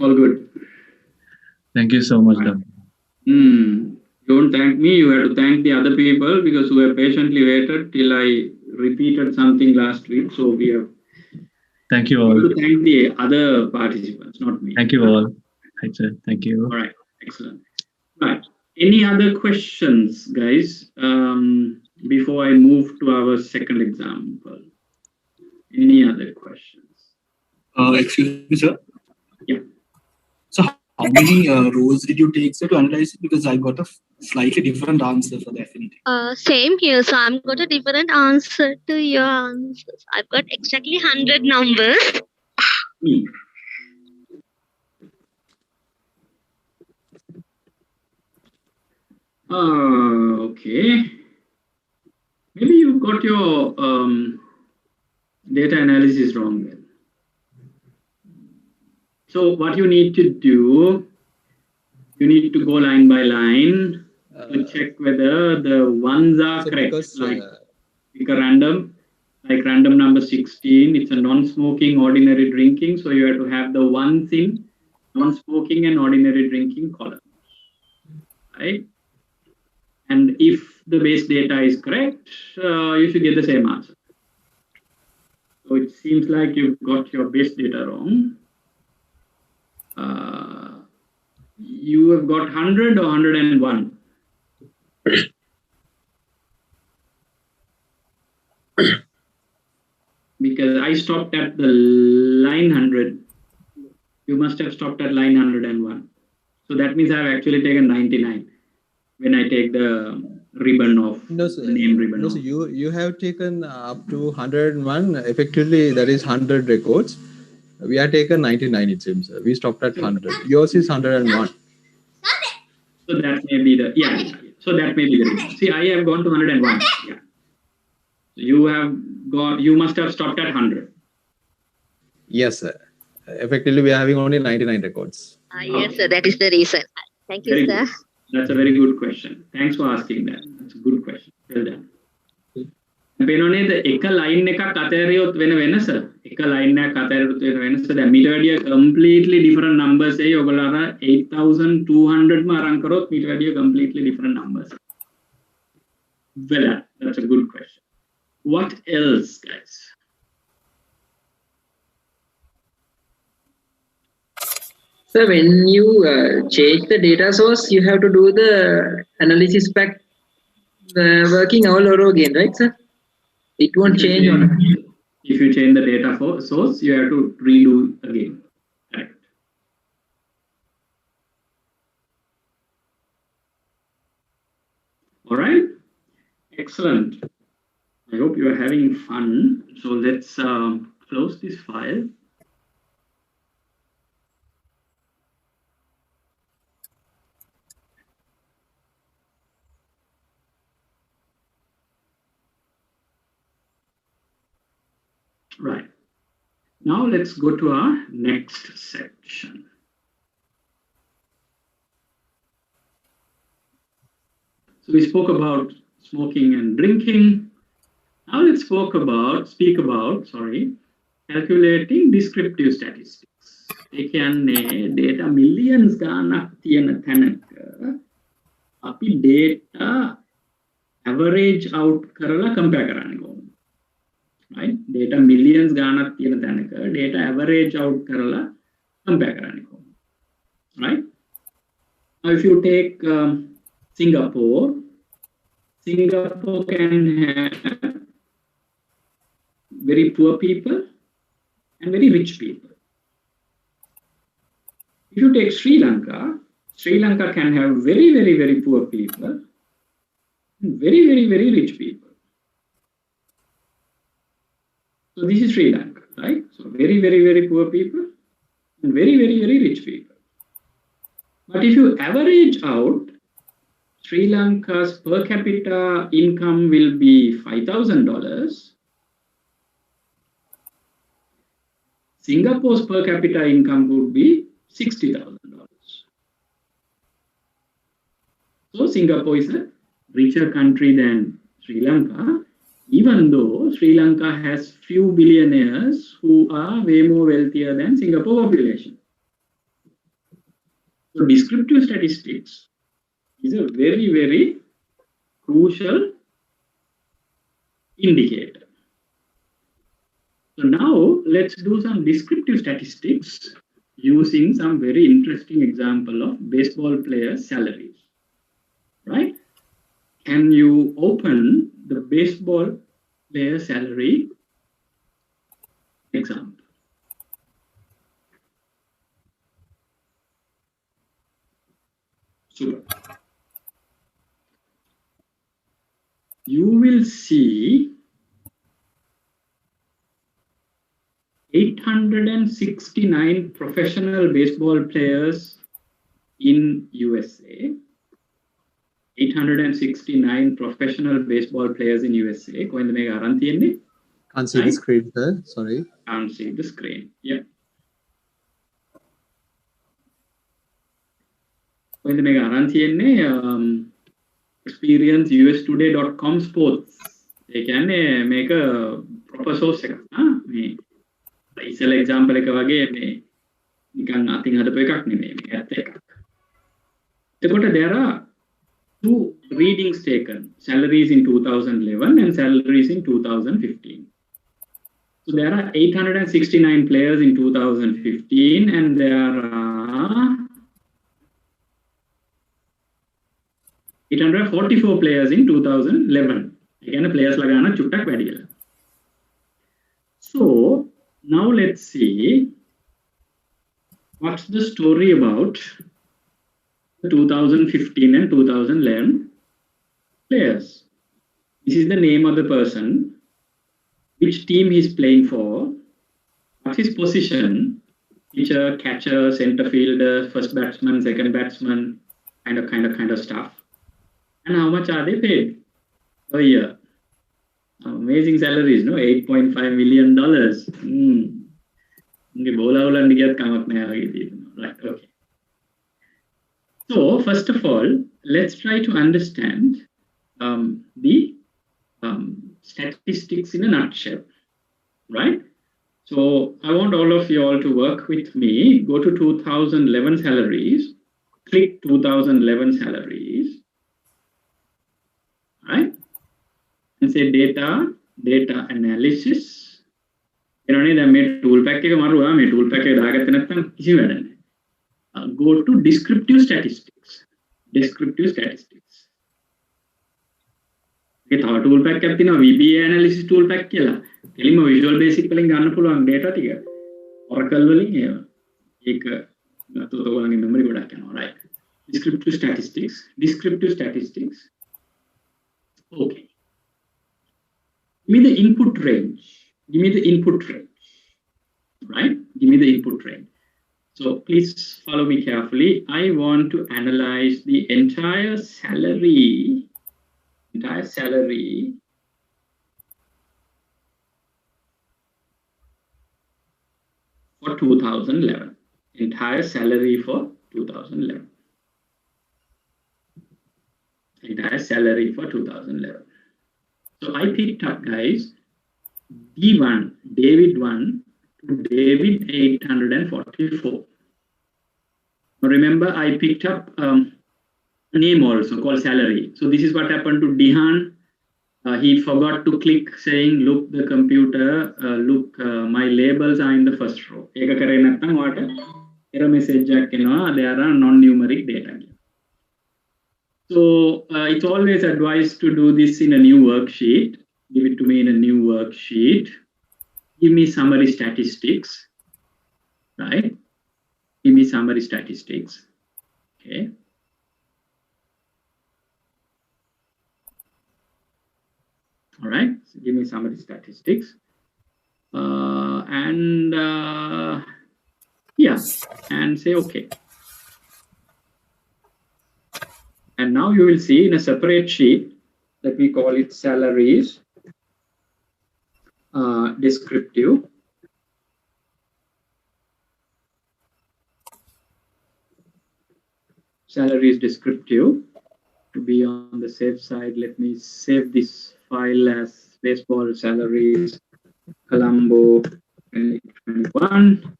All good. Thank you so much, doctor. Don't thank me. You have to thank the other people because who have patiently waited till I repeated something last week. So we have. Thank you all. To thank the other participants, not me. Thank you all. Right, sir. Thank you. All right. Excellent. Right. Any other questions, guys? Before I move to our second example. Any other questions? Excuse me, sir. Yeah. So how many rows did you take to analyze it? Because I got a slightly different answer for the affinity. Same here. So I'm got a different answer to your answers. I've got exactly 100 numbers. Okay. Maybe you got your data analysis wrong then. So what you need to do, you need to go line by line to check whether the ones are correct. Because, Pick a random, like random number 16. It's a non-smoking, ordinary drinking. So you have to have the ones in non-smoking and ordinary drinking column, right? And if the base data is correct, you should get the same answer. So it seems like you've got your base data wrong. You have got 100 or 101. Because I stopped at the line 100. You must have stopped at line 101. So that means I've actually taken 99 when I take the ribbon off. No, sir. Name ribbon No, off. sir. You have taken up to 101. Effectively, that is 100 records. We are taken 99, it seems. We stopped at 100. Yours is 101. So that may be the, yeah. So that may be the reason. See, I have gone to 101. Yeah. You have gone, you must have stopped at 100. Yes, sir. Effectively, we are having only 99 records. Yes, sir. That is the reason. Thank you, Very sir. good. That's a very good question. Thanks for asking that. That's a good question. Well done. පේනෝනේ එක line එකක් අතහැරියොත් වෙන වෙනස එක line එකක් අතහැරියොත් වෙන වෙනස දැන් මීට වැඩිය completely different numbers එයි ඔයගොල්ලෝ අර 8200 ම අරන් කරොත් මීට වැඩිය completely different numbers. Well, that's a good question. What else, guys? So when you change the data source, you have to do the analysis pack working all over again, right, sir? It won't change on. If you change the data source, you have to redo again. Correct. All right. Excellent. I hope you are having fun. So let's close this file. Right. Now let's go to our next section. So we spoke about smoking and drinking. Now let's speak about calculating descriptive statistics. ඒ කියන්නේ data millions ගානක් තියෙන තැනක අපි data average out කරලා compare කරන්න ඕනේ. Right? Data millions ගානක් තියෙන තැනක data average out කරලා compare කරන්න ඕනේ. Right? Now if you take Singapore can have very poor people and very rich people. If you take Sri Lanka can have very, very, very poor people and very, very, very rich people. So this is Sri Lanka, right? So very, very, very poor people and very, very, very rich people. But if you average out, Sri Lanka's per capita income will be $5,000. Singapore's per capita income would be $60,000. So Singapore is a richer country than Sri Lanka, even though Sri Lanka has few billionaires who are way more wealthier than Singapore population. So descriptive statistics is a very, very crucial indicator. So now let's do some descriptive statistics using some very interesting example of baseball players' salaries. Right? Can you open the baseball player salary example? Super. You will see 869 professional baseball players in USA. 869 professional baseball players in USA. Can't see the screen, sir. Sorry. Can't see the screen. Yeah. experience ustoday.com sports. They can make a proper source. ඉස්සෙල්ලා example එක වගේ මේ නිකන් අතින් හදපු එකක් නෙමෙයි මේක ඇත්ත එකක්. එතකොට there are two readings taken, salaries in 2011 and salaries in 2015. So there are 869 players in 2015 and there are 844 players in 2011. Again, players lagana chuttak වැඩි. So now let's see what's the story about the 2015 and 2011 players. This is the name of the person, which team he's playing for, what's his position, pitcher, catcher, center fielder, first batsman, second batsman, kind of stuff. And how much are they paid per year? Amazing salaries, no? $8.5 million. Right, okay. So, first of all, let's try to understand the statistics in a nutshell, right? So, I want all of you all to work with me. Go to 2011 salaries, click 2011 salaries, right? And say data analysis. You know, the tool pack tool pack go to descriptive statistics. Descriptive statistics. Tool pack VBA analysis tool pack Visual Basic data Oracle memory right? Descriptive statistics. Okay. Give me the input range. Right? Give me the input range. So please follow me carefully. I want to analyze the entire salary for 2011. Entire salary for 2011. Entire salary for 2011. So I picked up, guys, D1, David 1 to David 844. Now remember, I picked up a name also called salary. So this is what happened to Dihan. He forgot to click saying, look, the computer, my labels are in the first row. Error message, there are non-numeric data. So it's always advised to do this in a new worksheet. Give it to me in a new worksheet. Give me summary statistics, right? Give me summary statistics. Okay. All right. So give me summary statistics. And say okay. And now you will see in a separate sheet, let me call it salaries, descriptive. Salaries descriptive. To be on the safe side, let me save this file as baseball salaries, Colombo 2021.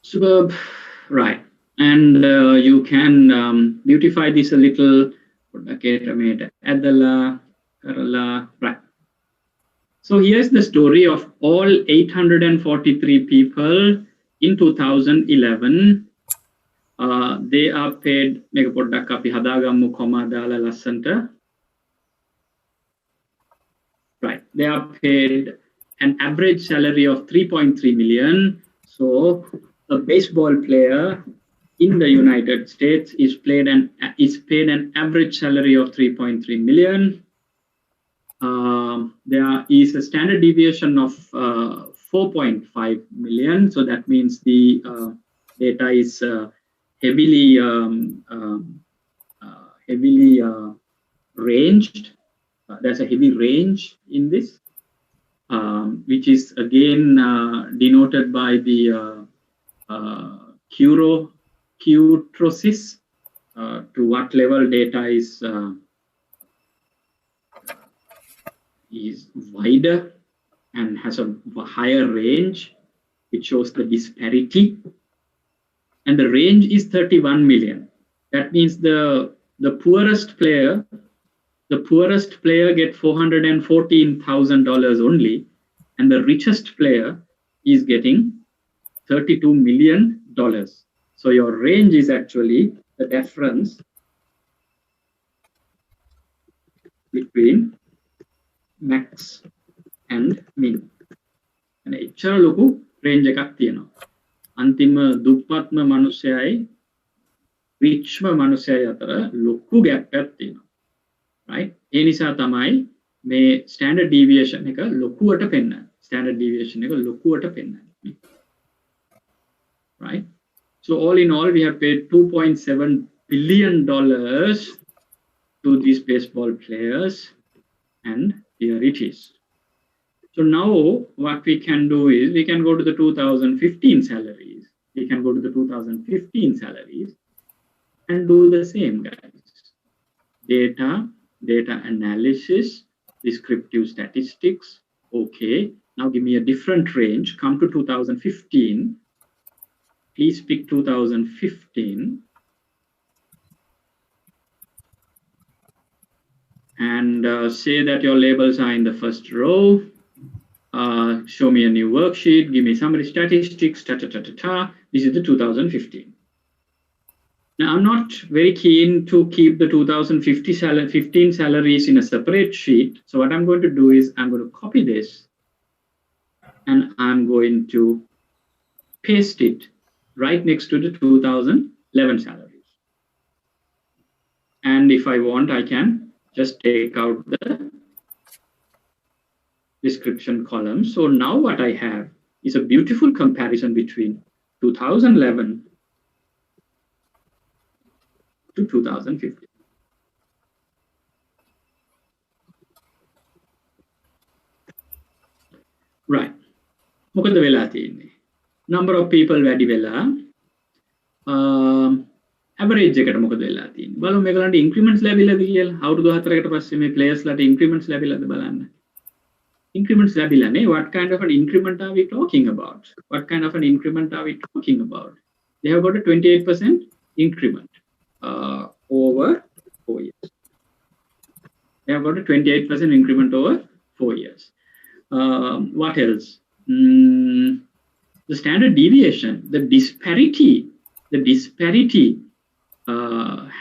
Superb. Right. And you can beautify this a little. Right. So here's the story of all 843 people in 2011. They are paid right. They are paid an average salary of 3.3 million. So a baseball player in the United States is paid an average salary of 3.3 million. There is a standard deviation of 4.5 million. So that means the data is heavily ranged. There's a heavy range in this, which is again denoted by the kurtosis, to what level data is wider and has a higher range. It shows the disparity, and the range is 31 million. That means the poorest player get $414,000 only, and the richest player is getting $32 million. So your range is actually the difference between max and min. And එච්චර ලොකු range එකක් තියෙනවා. අන්තිම දුප්පත්ම මිනිසයයි richම මිනිසයයි අතර ලොකු gap එකක් තියෙනවා. Right? ඒ නිසා තමයි මේ standard deviation එක ලොකුවට පෙන්නන්නේ. Standard deviation එක ලොකුවට පෙන්නන්නේ. Right? So all in all, we have paid $2.7 billion to these baseball players, and here it is. So now what we can do is we can go to the 2015 salaries. We can go to the 2015 salaries and do the same, guys. Data analysis, descriptive statistics. Okay, now give me a different range. Come to 2015. Please pick 2015. And say that your labels are in the first row. Show me a new worksheet. Give me summary statistics. This is the 2015. Now, I'm not very keen to keep the 2015 salaries in a separate sheet. So what I'm going to do is I'm going to copy this and I'm going to paste it right next to the 2011 salaries. And if I want, I can just take out the description column. So now what I have is a beautiful comparison between 2011 to 2015. Right. මොකද වෙලා තියෙන්නේ? Number of people වැඩි වෙලා average එකට මොකද වෙලා තියෙන්නේ? බලමු මේගොල්ලන්ට increments ලැබිලාද කියලා. අවුරුදු 4කට පස්සේ මේ players ලට increments ලැබිලාද බලන්න. Increments ලැබිලා නේ. What kind of an increment are we talking about? What kind of an increment are we talking about? They have got a 28% increment over 4 years. They have got a 28% increment over 4 years. What else? The standard deviation, the disparity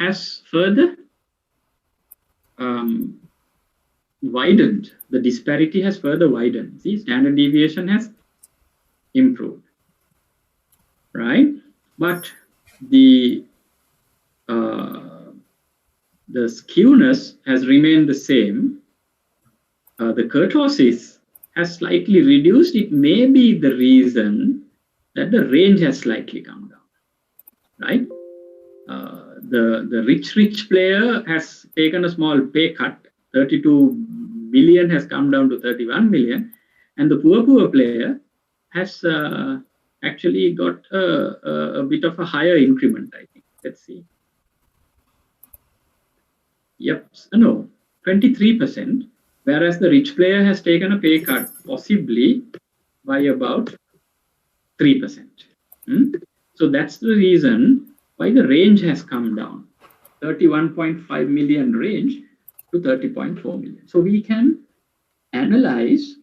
has further widened. The disparity has further widened. See, standard deviation has improved, right? But the skewness has remained the same. The kurtosis has slightly reduced. It may be the reason that the range has slightly come down, right? The rich player has taken a small pay cut. 32 billion has come down to 31 million, and the poor player has actually got a bit of a higher increment, I think. Let's see. Yep, no, 23%, whereas the rich player has taken a pay cut, possibly by about 3%. So that's the reason why the range has come down, 31.5 million range to 30.4 million. So we can analyze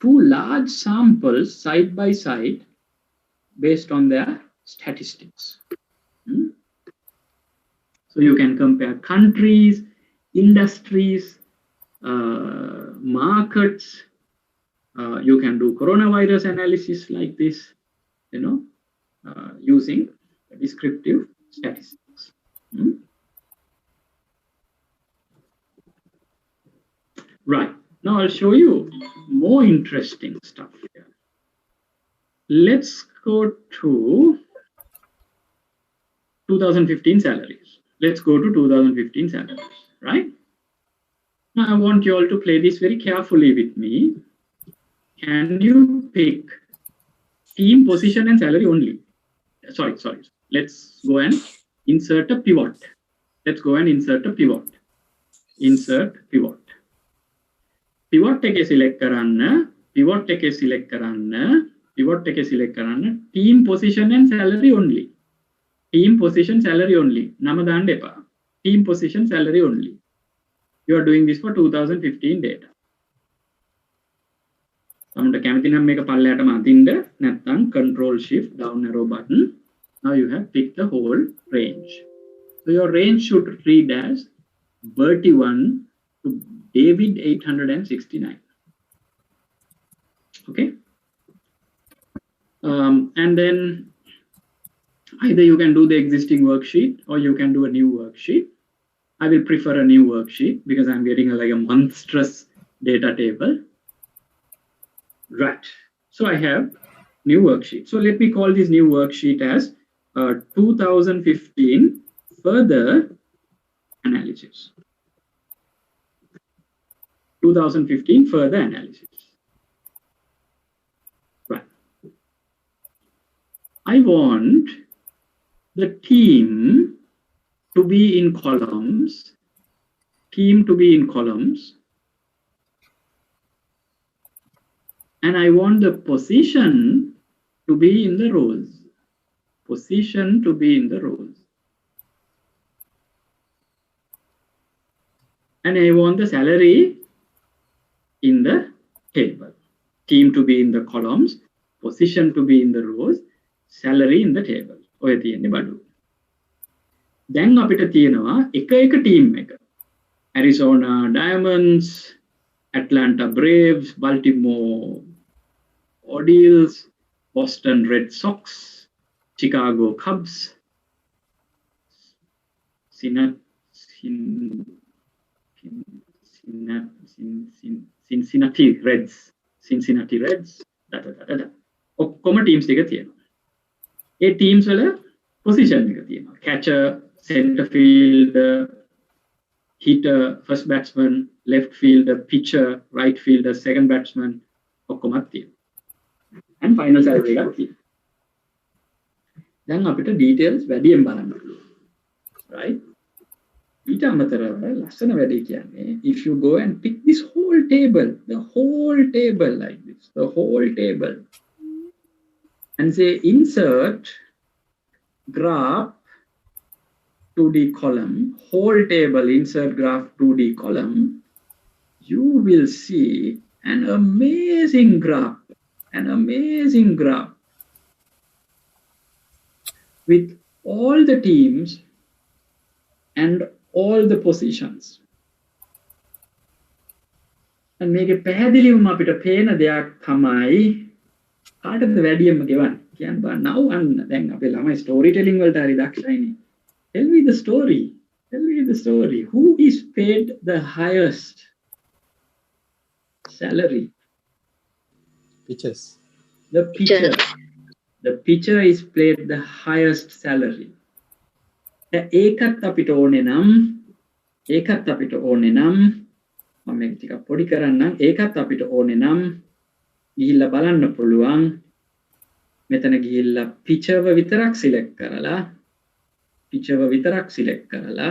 two large samples side by side based on their statistics. So you can compare countries, industries, markets. You can do coronavirus analysis like this, using descriptive statistics. Right. Now I'll show you more interesting stuff here. Let's go to 2015 salaries. Let's go to 2015 salaries, right? Now I want you all to play this very carefully with me. Can you pick team, position, and salary only? Sorry. Let's go and insert a pivot. Let's go and insert a pivot. Insert pivot. Pivot එක select කරන්න. Pivot එක select කරන්න. Pivot එක select කරන්න. Team, position, and salary only. Team, position, salary only. නම දාන්න එපා. Team, position, salary only. You are doing this for 2015 data. Amata කැමති නම් මේක පල්ලයට අතින්ද නැත්නම් control shift down arrow button. Now you have picked the whole range. So your range should read as Bertie 1 to David 869. Okay. And then either you can do the existing worksheet or you can do a new worksheet. I will prefer a new worksheet because I'm getting like a monstrous data table. Right. So I have new worksheet. So let me call this new worksheet as 2015 further analysis. 2015 further analysis. Right. I want the team to be in columns. Team to be in columns. And I want the position to be in the rows. Position to be in the rows. And I want the salary in the table. Team to be in the columns, position to be in the rows, salary in the table. ඔය තියෙන්නේ බඩු. දැන් අපිට තියෙනවා එක team එක. Arizona Diamonds, Atlanta Braves, Baltimore Orioles, Boston Red Sox, Chicago Cubs, Cincinnati Reds, ඔක්කොම teams ටික තියෙනවා. ඒ teams වල position එක තියෙනවා. Catcher, center fielder, hitter, first batsman, left fielder, pitcher, right fielder, second batsman, ඔක්කොමත් තියෙනවා. And final salary එකක් තියෙනවා. දැන් අපිට details වැඩියෙන් බලන්න පුළුවන්. Right? ඊට අමතරව ලස්සන වැඩේ කියන්නේ if you go and pick this whole table, the whole table like this, the whole table, and say insert graph 2D column, whole table, insert graph 2D column, you will see an amazing graph with all the teams and all the positions. And මේක පැහැදිලිවම අපිට පේන දෙයක් තමයි කාටද වැඩියෙන්ම ගෙවන්නේ කියන්න බෑ. Now දැන් අපේ ළමයි story telling වලට හරි දක්ෂයිනේ. Tell me the story. Who is paid the highest salary? Pitchers. The pitcher. The pitcher is paid the highest salary. ඒකත් අපිට ඕනේ නම් මම මේක ටිකක් පොඩි කරන්නම්. ඒකත් අපිට ඕනේ නම් ගිහිල්ලා බලන්න පුළුවන්. මෙතන ගිහිල්ලා pitcher විතරක් select කරලා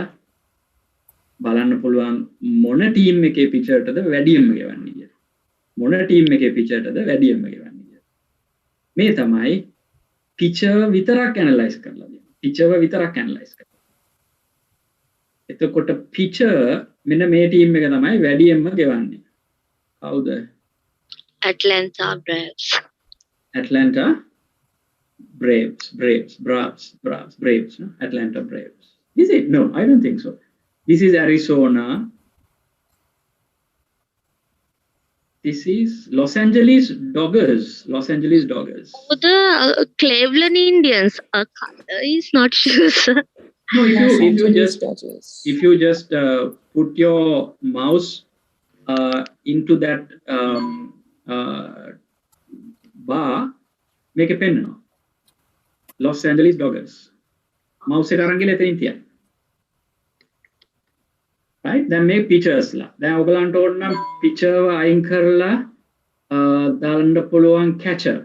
බලන්න පුළුවන් මොන team එකේ pitcherටද වැඩියෙන්ම ගෙවන්නේ කියලා. මොන team එකේ pitcherටද වැඩියෙන්ම ගෙවන්නේ කියලා. මේ තමයි pitcher විතරක් analyze කරලා දෙන්නේ. එතකොට pitcher මෙන්න මේ team එක තමයි වැඩියෙන්ම ගෙවන්නේ. කවුද? Atlanta Braves. Atlanta Braves. No? Atlanta Braves. Is it? No, I don't think so. This is Arizona. This is Los Angeles Dodgers. Los Angeles Dodgers. Oh, the Cleveland Indians. Color is not sure, sir. No, Los if you Angeles just put your mouse into that bar, make a pen now. Los Angeles Dodgers. Mouse එක අරන් ගිහලා එතනින් තියන්න. right? දැන් මේ pictures ලා. දැන් ඔයගලන්ට ඕන නම් picture අයින් කරලා දාන්න පුළුවන් catcher.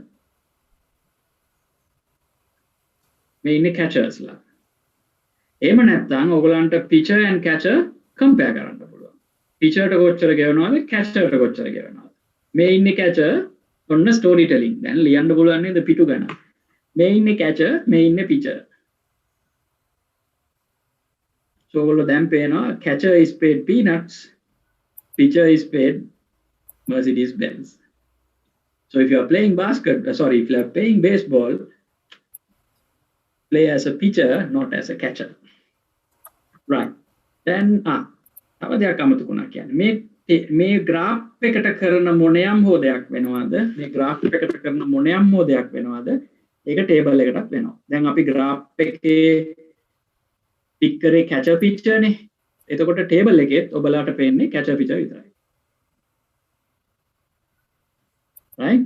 මේ ඉන්නේ catchers ලා. එහෙම නැත්නම් ඔයගලන්ට pitcher and catcher compare කරන්න පුළුවන්. pitcher ට කොච්චර ගෙවනවද catcher ට කොච්චර ගෙවනවද? මේ ඉන්නේ catcher ඔන්න story telling. දැන් ලියන්න පුළුවන් නේද පිටු ගණන්. මේ ඉන්නේ catcher, මේ ඉන්නේ pitcher. So ඔයගොල්ලෝ දැන් පේනවා catcher is paid peanuts, pitcher is paid Mercedes Benz. So if you are playing if you are playing baseball, play as a pitcher, not as a catcher. Right. Then තව දෙයක් අමතකුණා කියන්නේ. මේ graph එකට කරන මොනයම් හෝ දෙයක් වෙනවද? මේ graph එකට කරන මොනයම් හෝ දෙයක් වෙනවද? ඒක table එකටත් වෙනවා. දැන් අපි graph එකේ pick කරේ catcher pitcher නේ. එතකොට table එකෙත් ඔබලාට පේන්නේ catcher pitcher විතරයි. right?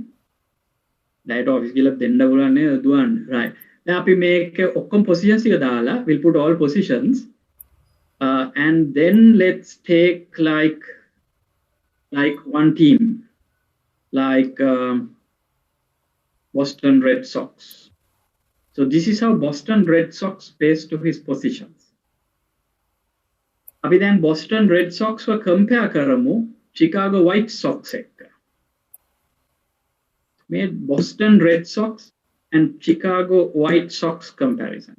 That office ගිහලා දෙන්න පුළුවන් නේද දුවන්න. right. දැන් අපි මේක ඔක්කොම positions ටික දාලා we'll put all positions and then let's take like one team like Boston Red Sox. So this is how Boston Red Sox pays to his positions. අපි දැන් Boston Red Sox ව compare කරමු Chicago White Sox එක්ක. මේ Boston Red Sox and Chicago White Sox comparison.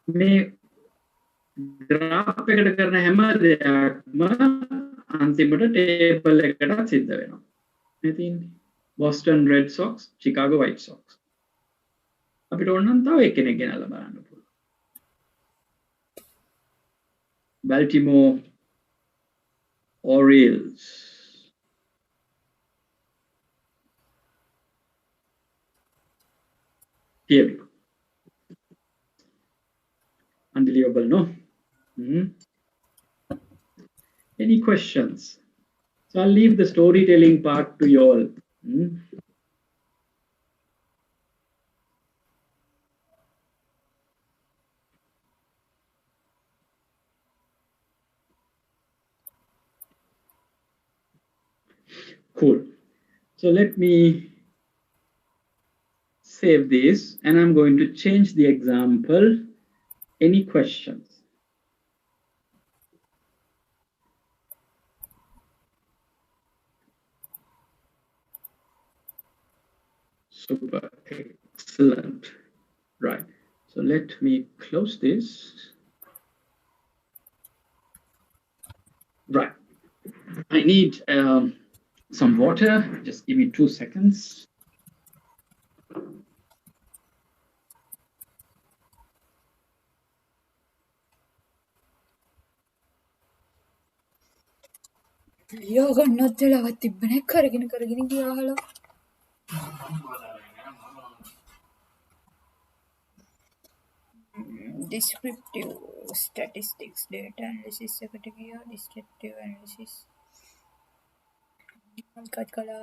මේ graph එකට කරන හැම දෙයක්ම අන්තිමට table එකට සිද්ධ වෙනවා. මේ තියෙන්නේ Boston Red Sox, Chicago White Sox. අපිට ඕන නම් තව එක්කෙනෙක් ගෙනල්ලා බලන්න පුළුවන්. Baltimore Orioles. Here we go. Unbelievable, no? Any questions? So I'll leave the storytelling part to you all. Cool. So let me save this and I'm going to change the example. Any questions? Super, excellent. Right. So let me close this. Right. I need some water. Just give me 2 seconds. යෝගන්නත් වෙලාවක් තිබ්බනේ කරගෙන ගියාහලා descriptive statistics data analysis එකට ගියා descriptive analysis cut කළා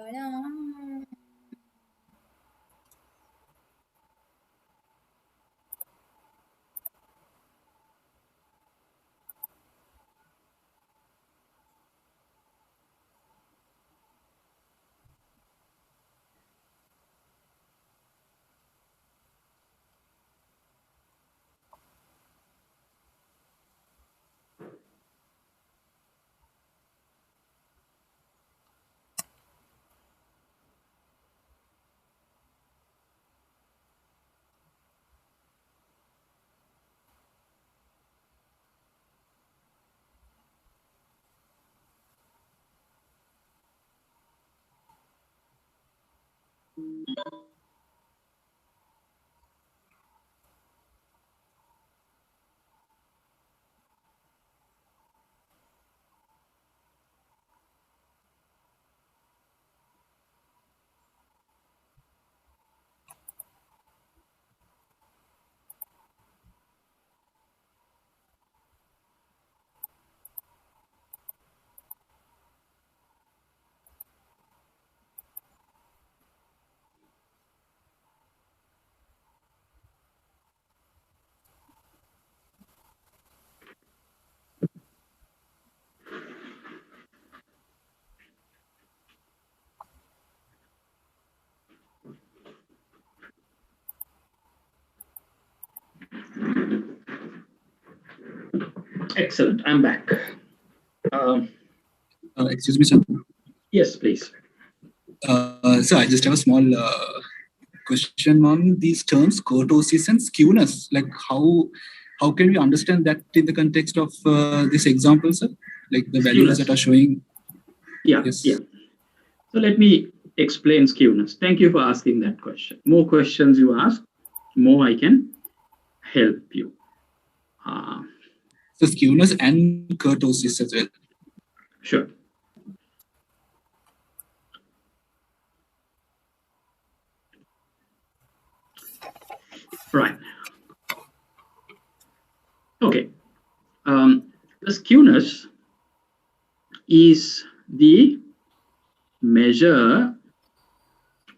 Excellent. I'm back. Excuse me, sir. Yes, please. So I just have a small question on these terms, kurtosis and skewness. Like how can we understand that in the context of this example, sir? Like the values that are showing. Yeah, yes. yeah. So let me explain skewness. Thank you for asking that question. More questions you ask, more I can help you. So skewness and kurtosis as well. Sure. Right. Okay. The skewness is the measure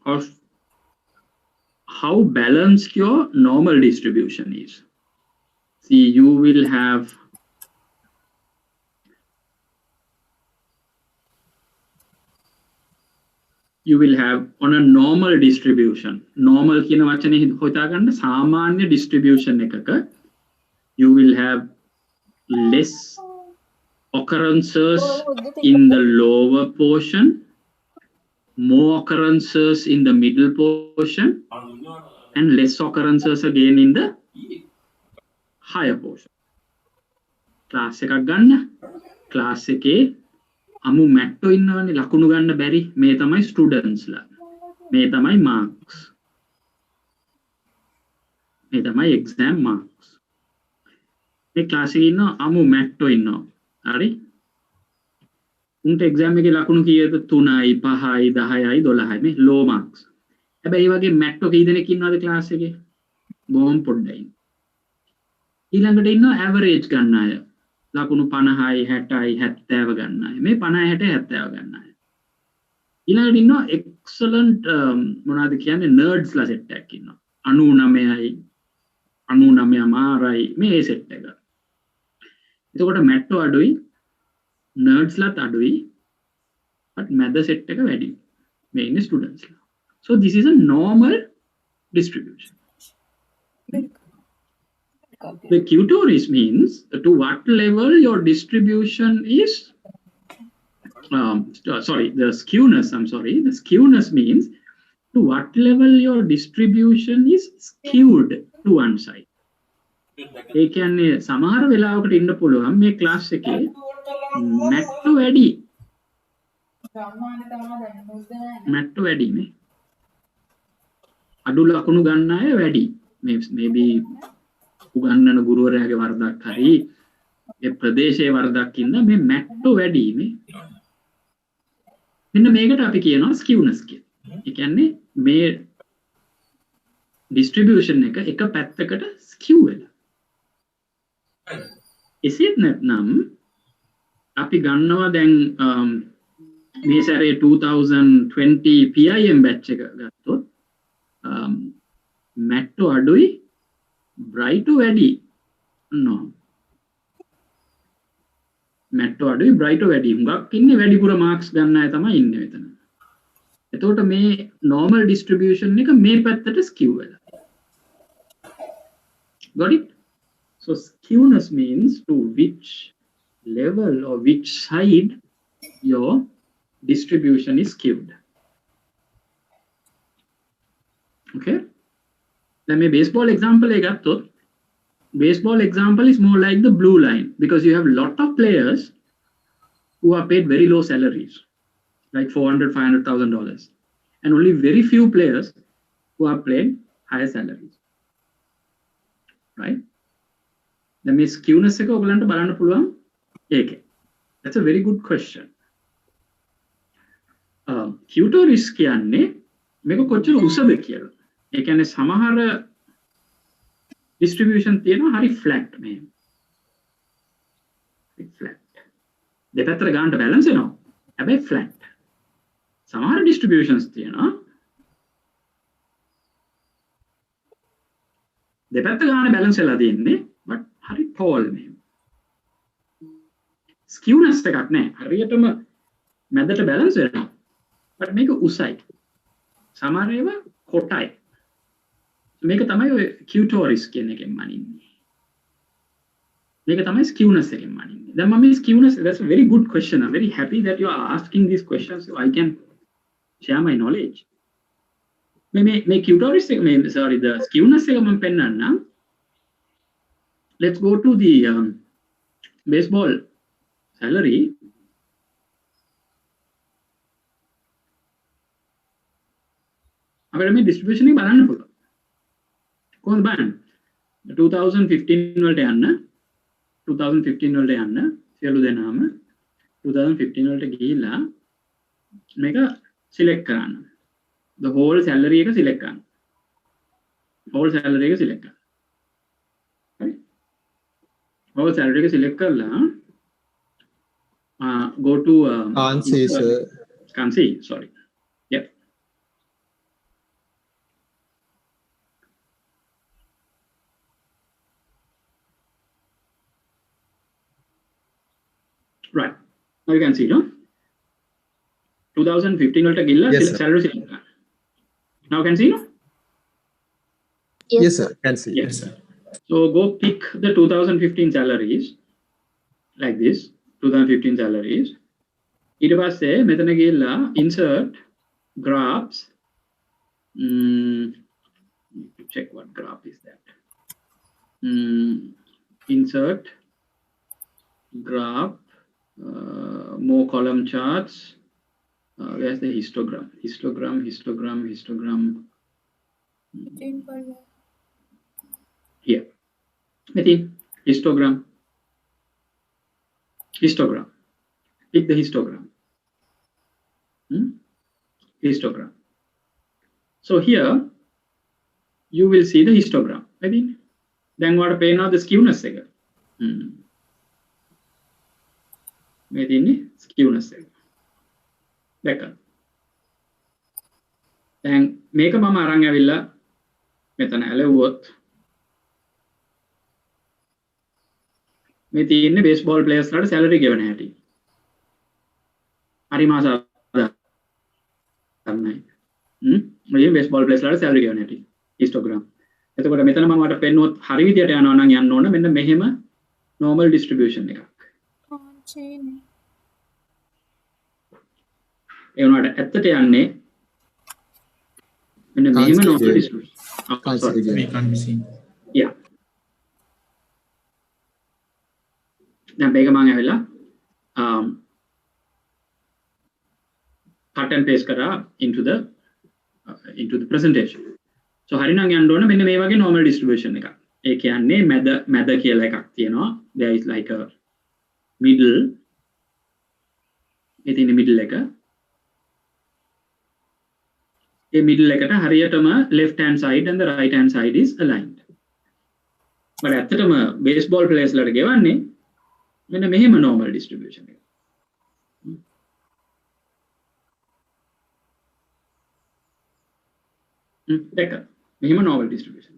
of how balanced your normal distribution is. See, you will have on a normal distribution. Normal කියන වචනේ හොයතා ගන්න සාමාන්‍ය distribution එකක you will have less occurrences in the lower portion, more occurrences in the middle portion, and less occurrences again in the higher portion. Class එකක් ගන්න. Class එකේ අමු මැට්ටෝ ඉන්නවනේ ලකුණු ගන්න බැරි. මේ තමයි students ලා. මේ තමයි marks. මේ තමයි exam marks. මේ class එකේ ඉන්න අමු මැට්ටෝ ඉන්නවා. හරි? උන්ට exam එකේ ලකුණු කීයද? 3යි 5යි 10යි 12යි මේ low marks. හැබැයි මේ වගේ මැට්ටෝ කී දෙනෙක් ඉන්නවද class එකේ? බොහොම පොඩ්ඩයි. ඊළඟට ඉන්නවා average ගන්න අය. ලකුණු 50යි 60යි 70 ගන්න අය. මේ 50 60 70 ගන්න අය. ඊළඟට ඉන්නවා excellent මොනවද කියන්නේ nerds ලා set එකක් ඉන්නවා. 99යි 99 මාරයි මේ set එක. එතකොට මැට්ටෝ අඩුයි nerds ලාත් අඩුයි but මැද set එක වැඩි. මේ ඉන්නේ students ලා. So this is a normal distribution. The Q-toris means to what level your distribution is, the skewness, the skewness means to what level your distribution is skewed to one side. ඒ කියන්නේ සමහර වෙලාවකට ඉන්න පුළුවන් මේ class එකේ මැට්ටෝ වැඩි. මැට්ටෝ වැඩි මේ. අඩු ලකුණු ගන්න අය වැඩි. maybe උගන්නන ගුරුවරයාගේ වරදක් හරි ඒ ප්‍රදේශයේ වරදක් ඉන්න මේ මැට්ටෝ වැඩි මේ. මෙන්න මේකට අපි කියනවා skewness කියලා. ඒ කියන්නේ මේ distribution එක පැත්තකට skew වෙලා. එසේත් නැත්නම් අපි ගන්නවා දැන් මේ සැරේ 2020 PIM batch එක ගත්තොත් මැට්ටෝ අඩුයි bright වැඩි. no මැට්ටෝ අඩුයි bright වැඩි. හුඟක් ඉන්නේ වැඩිපුර marks ගන්න අය තමයි ඉන්නේ මෙතන. එතකොට මේ normal distribution එක මේ පැත්තට skew වෙලා. got it? So skewness means to which level or which side your distribution is skewed. Okay? Let me baseball example එක ගත්තොත් baseball example is more like the blue line because you have a lot of players who are paid very low salaries like $400,000-500,000 and only very few players who are paid higher salaries, right? Then මේ skewness එක ඔයගලන්ට බලන්න පුළුවන් ඒකේ. That's a very good question. Q-toris කියන්නේ මේක කොච්චර උසද කියලා. ඒ කියන්නේ සමහර distribution තියෙනවා හරි flat මේ. flat. දෙපැත්තට ගන්නට balance වෙනවා. හැබැයි flat. සමහර distributions තියෙනවා දෙපැත්ත ගන්න balance වෙලා තියෙන්නේ but හරි tall මේ. skewness එකක් නැහැ. හරියටම මැදට balance වෙනවා. but මේක උසයි. සමහර ඒවා කොටයි. මේක තමයි ඔය Q-toris කියන එකෙන් මනින්නේ. මේක තමයි skewness එකෙන් මනින්නේ. දැන් මම මේ skewness, that's a very good question. I'm very happy that you are asking these questions so I can share my knowledge. මේ Q-tourist එක, sorry, the skewness එක මම පෙන්නන්නම්. Let's go to the baseball salary. අපිට මේ distribution එක බලන්න පුළුවන්. කොහොමද බලන්න? 2015 වලට යන්න 2015 වලට යන්න සියලු දෙනාම 2015 වලට ගිහිල්ලා මේක select කරන්න. The whole salary එක select කරන්න. whole salary එක select කරන්න. Right? whole salary එක select කරලා go to Can't see, sir. Can't see, sorry. Yep. Right. Now you can see, no? 2015 වලට ගිහිල්ලා Yes, sir. salary select කරන්න. Now can see, no? Yes, sir. Can see. Yes, sir. So go pick the 2015 salaries like this, 2015 salaries. ඊට පස්සේ මෙතන ගිහිල්ලා insert graphs. Check what graph is that. Insert graph, more column charts. Where's the histogram? Histogram. Here. Histogram. Pick the histogram. Histogram. So here you will see the histogram. Then what pay now the skewness එක. මේ තියෙන්නේ skewness එක. දැක්කද? දැන් මේක මම අරන් ඇවිල්ලා මෙතන ඇලෙවුවොත් මේ තියෙන්නේ baseball players ලාට salary ගෙවන හැටි. හරි මාස ගන්නයි. මේ baseball players ලාට salary ගෙවන හැටි. histogram. එතකොට මෙතන මම වට පෙන්නුවොත් හරි විදියට යනවා නම් යන්න ඕන මෙන්න මෙහෙම normal distribution එකක්. ඒ වුණාට ඇත්තට යන්නේ මෙන්න මෙහෙම normal distribution. Yeah. දැන් මේක මම ඇවිල්ලා cut and paste කරා into the presentation. So හරි නම් යන්න ඕන මෙන්න මේ වගේ normal distribution එකක්. ඒ කියන්නේ මැද කියලා එකක් තියෙනවා. There is like a middle. මේ තියෙන middle එක. ඒ middle එකට හරියටම left hand side and the right hand side is aligned. but ඇත්තටම baseball players ලාට ගෙවන්නේ මෙන්න මෙහෙම normal distribution එක. දැක්කද? මෙහෙම normal distribution.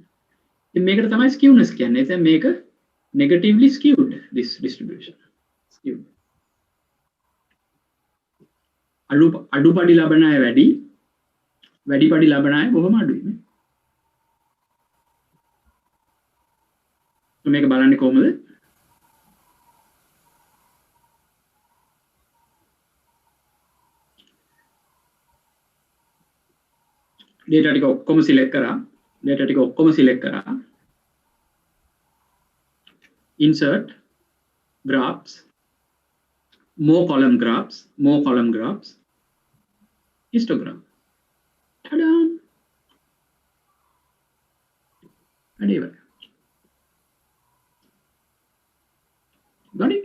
ඉතින් මේකට තමයි skewness කියන්නේ. එතෙන් මේක negatively skewed this distribution. Skewed. අඩුපඩි ලබන අය වැඩි පඩි ලබන අය බොහොම අඩුයි. මේක බලන්නේ කොහොමද? data ටික ඔක්කොම select කරා. Insert graphs, more column graphs, histogram. Ta-da! Anyway. Got it?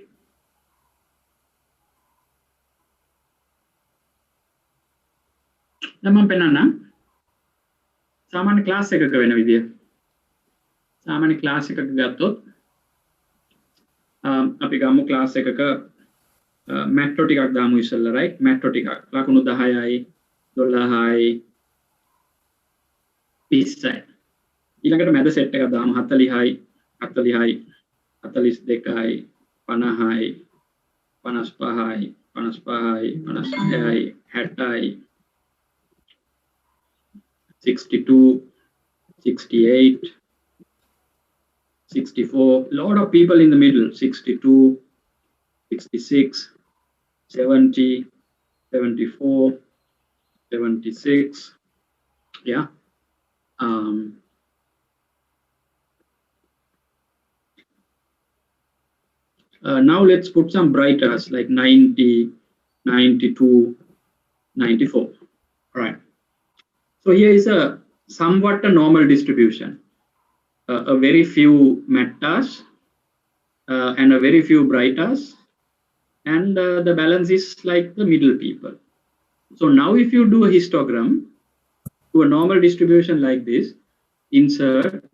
දැන් මම පෙන්නන්නම් සාමාන්‍ය ක්ලාස් එකක වෙන විදිය. සාමාන්‍ය ක්ලාස් එකක ගත්තොත් අපි ගමු ක්ලාස් එකක මැට්‍රෝ ටිකක් දාමු ඉස්සෙල්ලා right මැට්‍රෝ ටිකක් ලකුණු 10යි 12යි 20යි ඊළඟට මැද සෙට් එකක් දාමු 40යි 42යි 50යි 55යි 60යි 60යි 62 68 64, a lot of people in the middle, 62, 66, 70, 74, 76, yeah. Now let's put some brighters like 90, 92, 94. All right. So here is a somewhat a normal distribution. A very few mattas and a very few brighters, and the balance is like the middle people. So now if you do a histogram to a normal distribution like this, insert,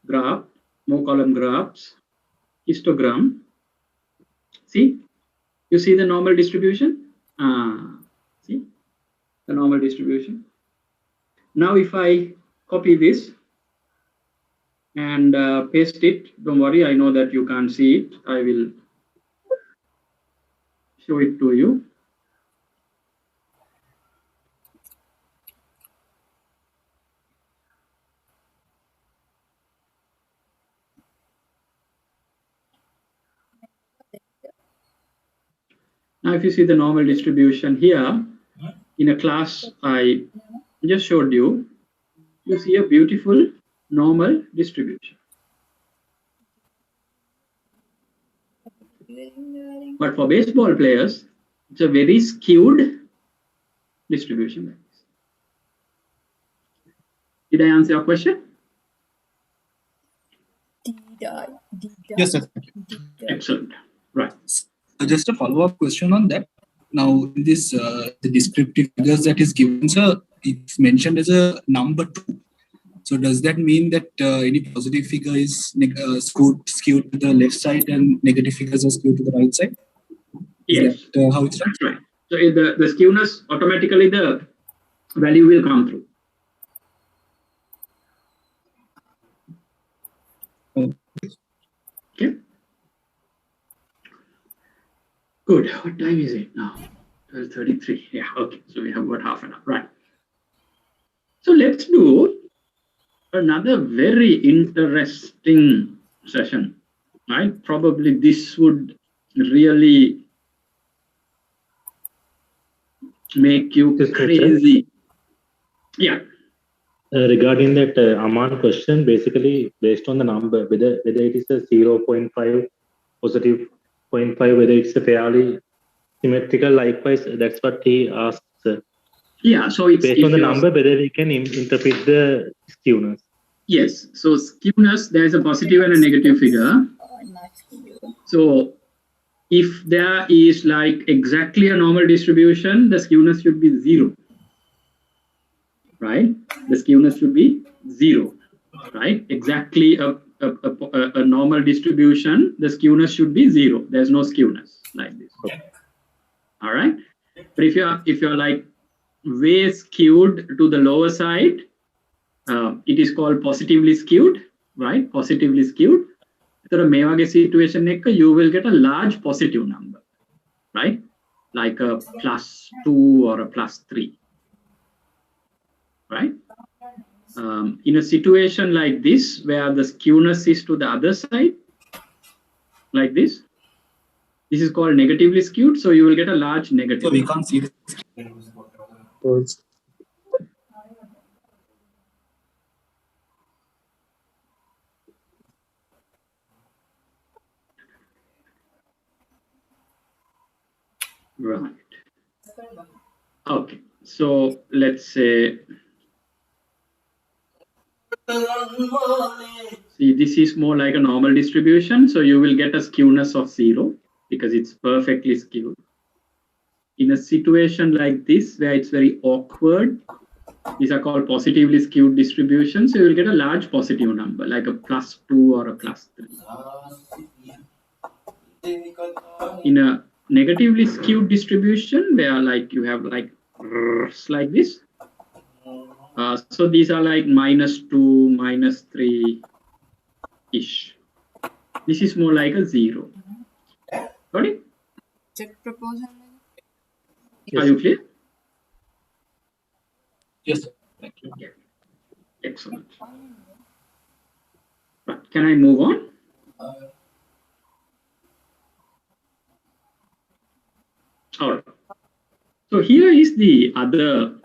graph, more column graphs, histogram. See, you see the normal distribution? See the normal distribution. Now if I copy this and paste it, don't worry, I know that you can't see it. I will show it to you. Now if you see the normal distribution here, in a class I just showed you, you see a beautiful normal distribution. But for baseball players, it's a very skewed distribution. Did I answer your question? Yes, sir. Excellent. Right. Just a follow-up question on that. Now, in this the descriptive figures that is given, sir, it's mentioned as a number 2. So does that mean that any positive figure is skewed to the left side and negative figures are skewed to the right side? Yes. Is that how it's done? That's right. So the skewness, automatically the value will come through. Okay. Good. What time is it now? 12:33. Yeah. Okay. So we have about half an hour. Right. So let's do another very interesting session. Right. Probably this would really make you crazy. Yeah. Regarding that Aman question, basically based on the number, whether it is a 0.5 positive 0.5, whether it's a fairly symmetrical, likewise, that's what he asks. Yeah, so it's based on the number, whether we can interpret the skewness. Yes, so skewness, there is a positive and a negative figure. So if there is like exactly a normal distribution, the skewness should be 0. Right? The skewness should be 0. Right? Exactly a normal distribution, the skewness should be 0. There's no skewness like this. Okay. All right. But if you're like way skewed to the lower side, it is called positively skewed, right? Positively skewed. So මේ වගේ situation එක, you will get a large positive number, right? Like a +2 or a +3, right? In a situation like this, where the skewness is to the other side, like this is called negatively skewed. So you will get a large negative. So we can't see the Right. Okay. So let's say, see, this is more like a normal distribution. So you will get a skewness of 0 because it's perfectly skewed. In a situation like this, where it's very awkward, these are called positively skewed distributions. So you will get a large positive number, like a +2 or a +3. In a negatively skewed distribution, where like you have like this. So these are like -2, -3 ish. This is more like a 0. Got it? Check proposal. Are you clear? Yes, sir. Thank you. Yeah. Excellent. Right. Can I move on? All right. So here is the other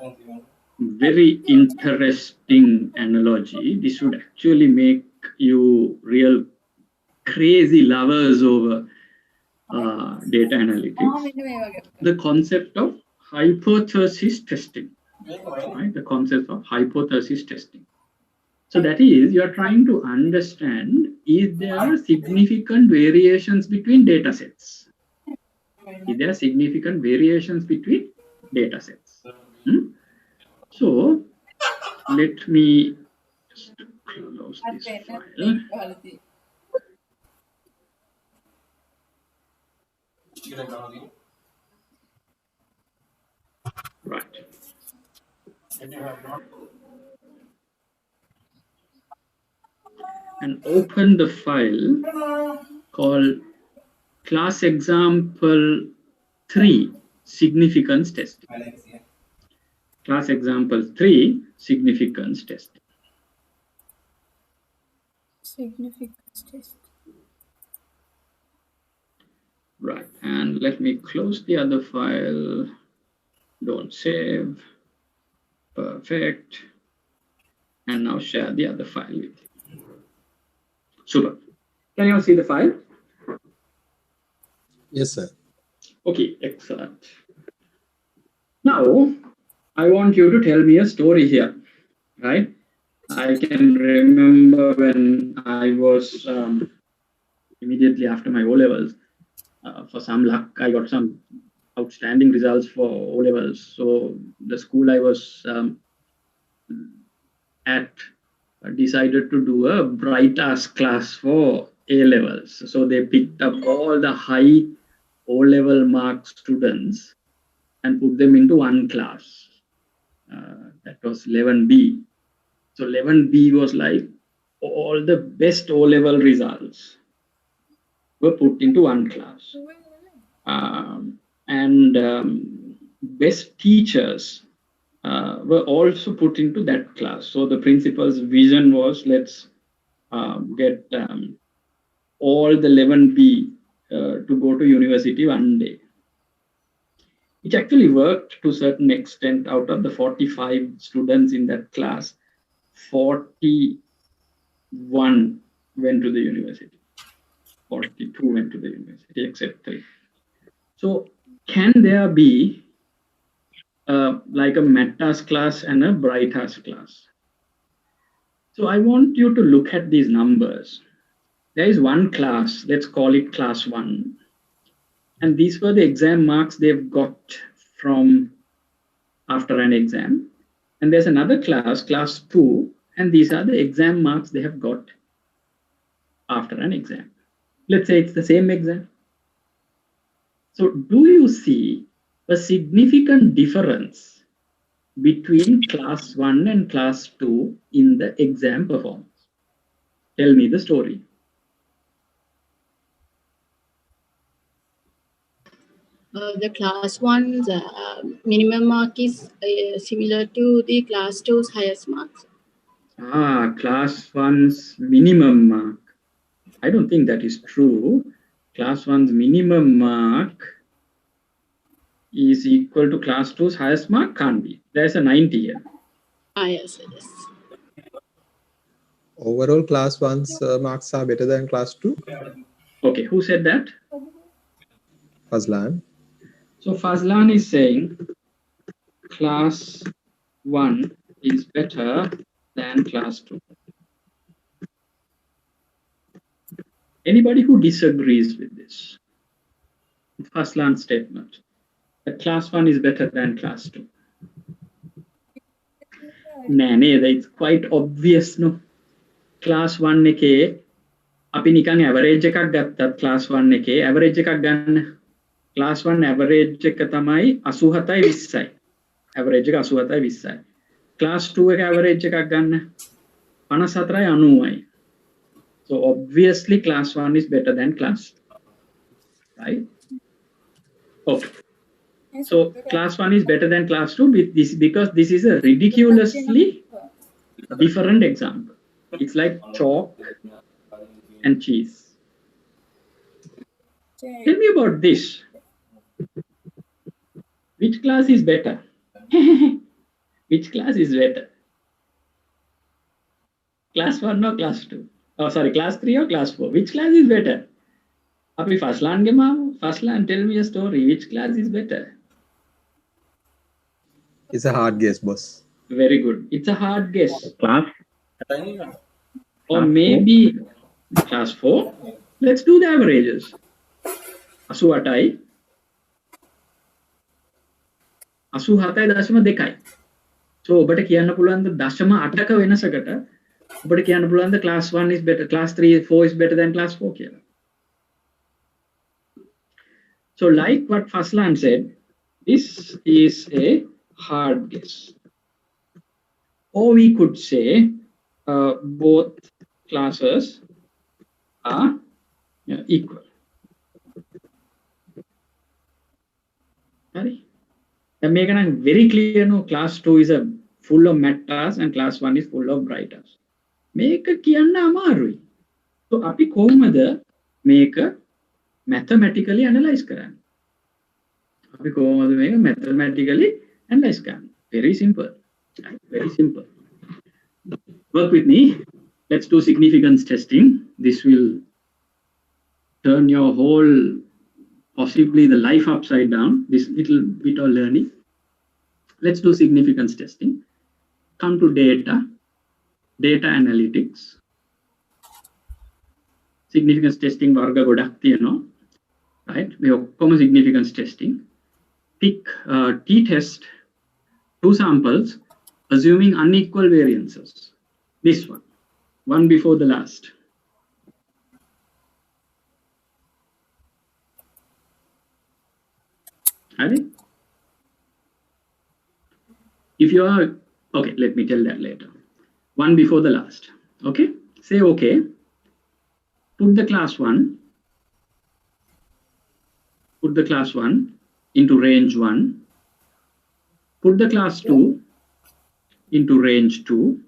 very interesting analogy. This would actually make you real crazy lovers over data analytics. The concept of hypothesis testing, right? The concept of hypothesis testing. So that is, you are trying to understand, is there significant variations between data sets? Is there significant variations between data sets? So let me just close this file. Right. And open the file called class example 3 significance testing. Class example 3 significance testing. Significance test. Right, and let me close the other file. Don't save. Perfect. And now share the other file with you. Super. Can you all see the file? Yes, sir. Okay, excellent. Now, I want you to tell me a story here, right? I can remember when I was immediately after my O-levels, for some luck, I got some outstanding results for O-levels. So the school I was at decided to do a bright ass class for A-levels. So they picked up all the high O-level mark students and put them into one class. That was 11B. So 11B was like all the best O-level results were put into one class. Best teachers were also put into that class. So the principal's vision was, let's get all the 11B to go to university one day. It actually worked to a certain extent. Out of the 45 students in that class, 41 went to the university. 42 went to the university, except 3. So can there be like a Matas class and a Brightas class? So I want you to look at these numbers. There is one class, let's call it class 1. And these were the exam marks they've got from after an exam. And there's another class, class 2, and these are the exam marks they have got after an exam. Let's say it's the same exam. So do you see a significant difference between class 1 and class 2 in the exam performance? Tell me the story. The class 1's minimum mark is similar to the class 2's highest marks. Class 1's minimum mark. I don't think that is true. Class 1's minimum mark is equal to class 2's highest mark? Can't be. There's a 90 here. Yes, yes. Overall, class 1's marks are better than class 2. Okay, who said that? Fazlan. So Fazlan is saying class 1 is better than class 2. Anybody who disagrees with this? Fazlan's statement that class 1 is better than class 2. It's quite obvious, no? Class 1 එකේ අපි නිකන් average එකක් ගත්තත් class 1 එකේ average එකක් ගන්න. Class 1 average එක තමයි 87යි 20යි. Average එක 87යි 20යි. Class 2 එක average එකක් ගන්න 54යි 90යි. So obviously class 1 is better than class 2. Right? Okay. So class 1 is better than class 2 because this is a ridiculously different example. It's like chalk and cheese. Tell me about this. Which class is better? Which class is better? Class 1 or class 2? Oh, sorry, class 3 or class 4? Which class is better? Api Faslan ge mamu. Faslan, tell me a story. Which class is better? It's a hard guess, boss. Very good. It's a hard guess. Class. Or Class maybe class 4. Let's do the averages. 88යි 87.2යි. So ඔබට කියන්න පුළුවන් ද 0.8ක වෙනසකට ඔබට කියන්න පුළුවන් ද class 1 is better, class 3, 4 is better than class 4 කියලා. So like what Faslan said, this is a hard guess. Or we could say both classes are equal. And make it very clear, no, class 2 is a full of math tasks and class 1 is full of bright tasks. Make a kiyanna amarui. So api kohomada make a mathematically analyze karan. Api kohomada make mathematically analyze karan. Very simple. Very simple. Work with me. Let's do significance testing. This will turn your whole, possibly the life upside down, this little bit of learning. Let's do significance testing. Come to data, data analytics. Significance testing varga godak tiyena, right? We have common significance testing. Pick t-test, 2 samples, assuming unequal variances. This one before the last. If you are, okay, let me tell that later. One before the last. Okay, say okay. Put the class 1 into range 1. Put the class 2 into range 2.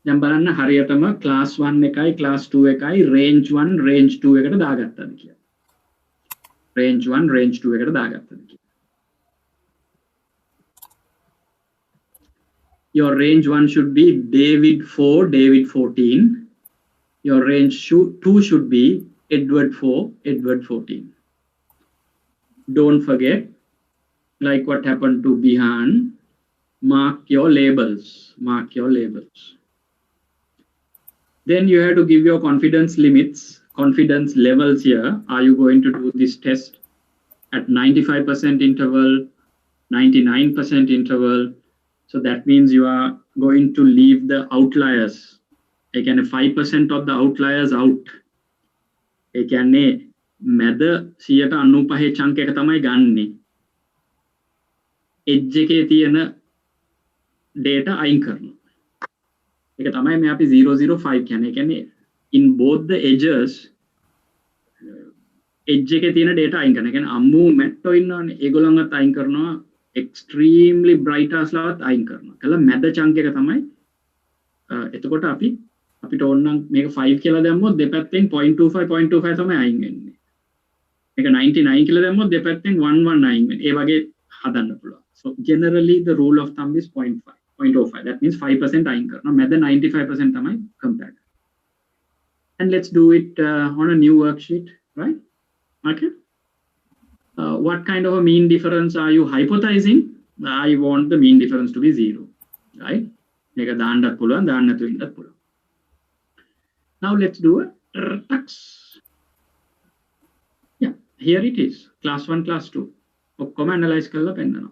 දැන් බලන්න හරියටම class 1 එකයි class 2 එකයි range 1 range 2 එකට දාගත්තද කියලා. range 1 range 2 එකට දාගත්තද කියලා. Your range 1 should be David 4 David 14. Your range 2 should be Edward 4 Edward 14. Don't forget, like what happened to Bihan, mark your labels. Mark your labels. Then you have to give your confidence limits, confidence levels here. Are you going to do this test at 95% interval, 99% interval? So that means you are going to leave the outliers. Again, 5% of the outliers out. Again, මැද 95 chunk එක තමයි ගන්නෙ. edge එකේ තියෙන data අයින් කරනවා. ඒක තමයි මේ අපි 005 කියන්නේ. ඒ කියන්නේ in both the edges edge එකේ තියෙන data අයින් කරනවා. ඒ කියන්නේ අම්මු මැට්ටෝ ඉන්නවනේ. ඒගොල්ලන්වත් අයින් කරනවා. extremely bright ආස්ලාවත් අයින් කරනවා. කළා මැද chunk එක තමයි එතකොට අපිට ඕනනම් මේක 5 කියලා දැම්මොත් දෙපැත්තෙන් 0.25 තමයි අයින් වෙන්නේ. මේක 99 කියලා දැම්මොත් දෙපැත්තෙන් 11 අයින් වෙන්නේ. ඒ වගේ හදන්න පුළුවන්. So generally the rule of thumb is 0.05. That means 5% අයින් කරනවා. මැද 95% තමයි compare. And let's do it on a new worksheet, right? Okay. What kind of a mean difference are you hypothesizing? I want the mean difference to be 0, right? මේක දාන්නත් පුළුවන්, දාන්න නැතුව ඉන්නත් පුළුවන්. Now let's do a tux. Yeah, here it is. Class 1, class 2. ඔක්කොම analyze කරලා පෙන්නනවා.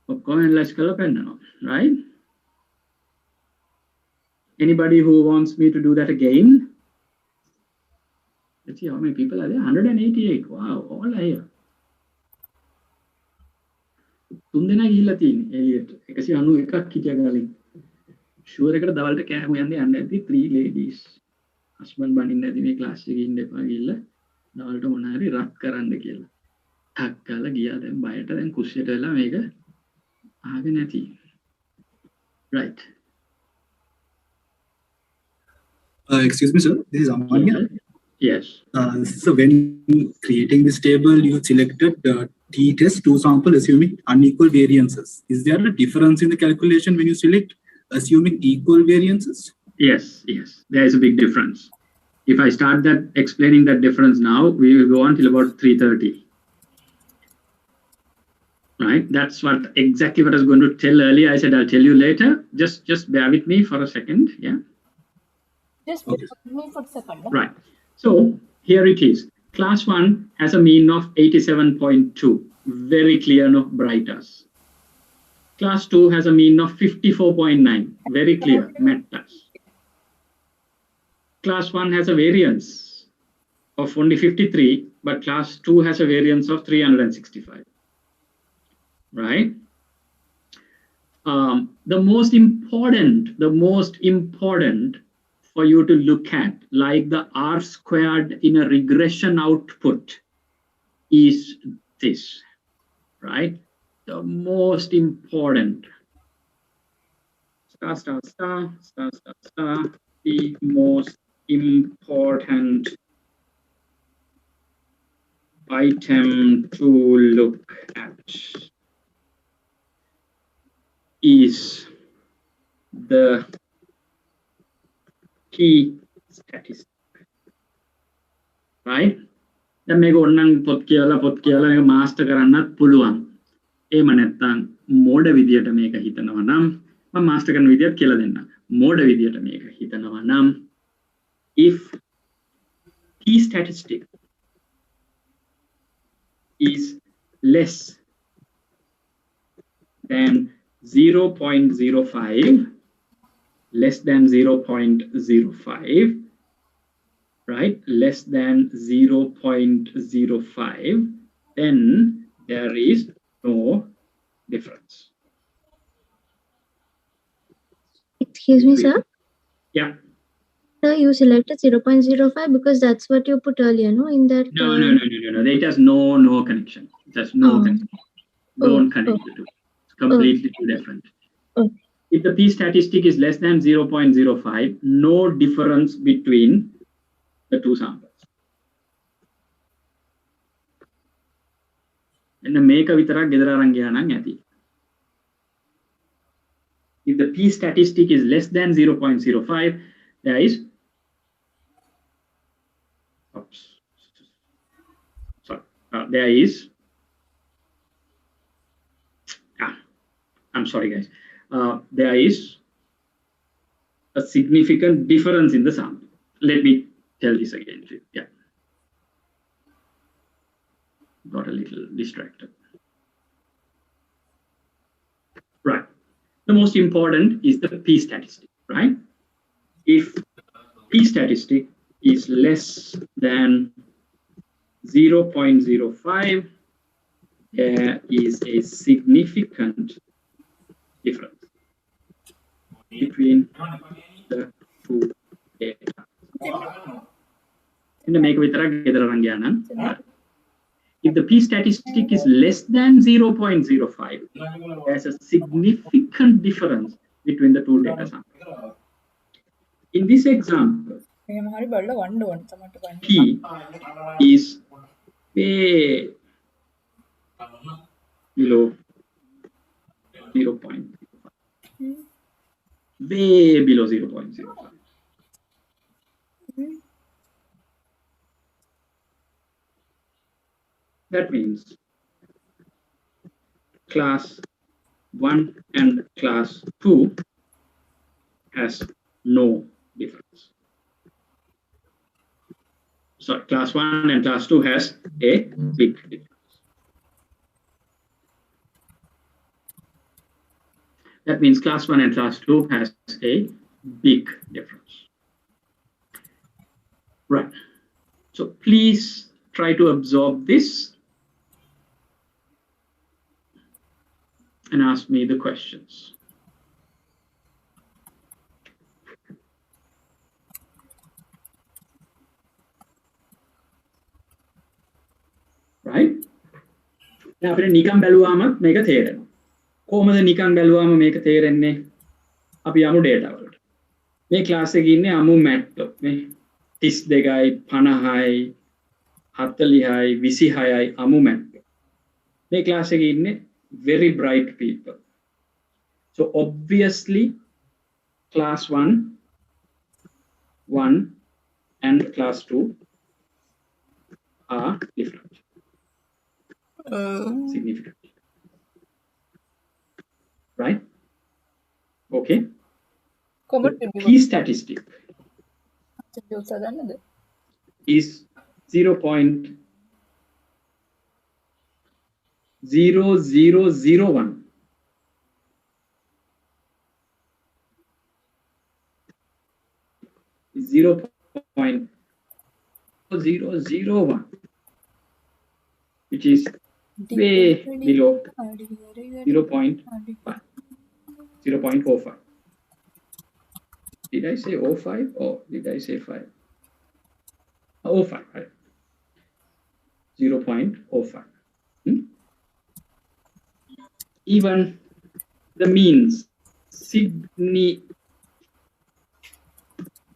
ඔක්කොම analyze කරලා පෙන්නනවා, right? Anybody who wants me to do that again? Let's see how many people are there. 188. Wow, all are here. 3 දෙනා ගිහිල්ලා තියෙන්නේ එළියට. 191ක් හිටියා ගාලින්. ෂුවර් එකට දවල්ට කෑම යන්නේ යන්න ඇති 3 ladies. husband බනින්න ඇති මේ ක්ලාස් එකේ ඉන්න එපා ගිහිල්ලා දවල්ට මොන හරි රක් කරන්න කියලා. ටක් ගාලා ගියා දැන් බයට දැන් කුස්සියට වෙලා මේක අහගෙන නැති. Right. Excuse me, sir. This is Aman here. Yes. So when creating this table, you selected t-test 2 sample assuming unequal variances. Is there a difference in the calculation when you select assuming equal variances? Yes, yes. There is a big difference. If I start that explaining that difference now, we will go on till about 3:30. Right? That's exactly what I was going to tell earlier. I said I'll tell you later. Just bear with me for a second. Yeah. Just Okay. me for a second. Right. So here it is. Class 1 has a mean of 87.2. Very clear, no bright-us. Class 2 has a mean of 54.9. Very clear, met-us. Class 1 has a variance of only 53, but class 2 has a variance of 365. Right? The most important for you to look at, like the R squared in a regression output, is this, right? The most important. The most important item to look at is the key statistic, right? දැන් මේක ඕනනම් පොත් කියලා මේක master කරන්නත් පුළුවන්. එහෙම නැත්නම් මෝඩ විදියට මේක හිතනවා නම් මම මාස්ටර් කරන විදියට කියලා දෙන්නම්. මෝඩ විදියට මේක හිතනවා නම් if key statistic is less than 0.05, less than 0.05, right, less than 0.05, then there is no difference. Excuse me, sir. Yeah. Sir, you selected 0.05 because that's what you put earlier, no? In that. No. It has no connection. It has no connection. Don't connect the two. It's completely different. If the p statistic is less than 0.05, no difference between the two samples. And මේක විතරක් ගෙදර අරන් ගියා නම් ඇති. If the p statistic is less than 0.05, there is there is I'm sorry guys, there is a significant difference in the sample. Let me tell this again. Yeah, got a little distracted. Right, the most important is the p statistic, right? If p statistic is less than 0.05, there is a significant difference between the two data. If the p statistic is less than 0.05, there's a significant difference between the two data samples. In this example, p is way below 0.05. Way below 0.05. That means class 1 and class 2 has no difference. Sorry, class 1 and class 2 has a big difference. That means class 1 and class 2 has a big difference. Right. So please try to absorb this and ask me the questions. Right? අපිට නිකන් බැලුවාමත් මේක තේරෙනවා. කොහොමද නිකන් බැලුවාම මේක තේරෙන්නේ? අපි යමු data වලට. මේ ක්ලාස් එකේ ඉන්නේ අමු මැට්ටෝ මේ 32යි 50යි 40යි 26යි අමු මැට්ටෝ මේ ක්ලාස් එකේ ඉන්නේ very bright people. So obviously class 1 and class 2 are different significantly, right? Okay. The key statistic is 0.0001. Is 0.0001, which is way below 0.5. 0.05. Did I say 05 or did I say 5? 05, right? 0.05. Even the means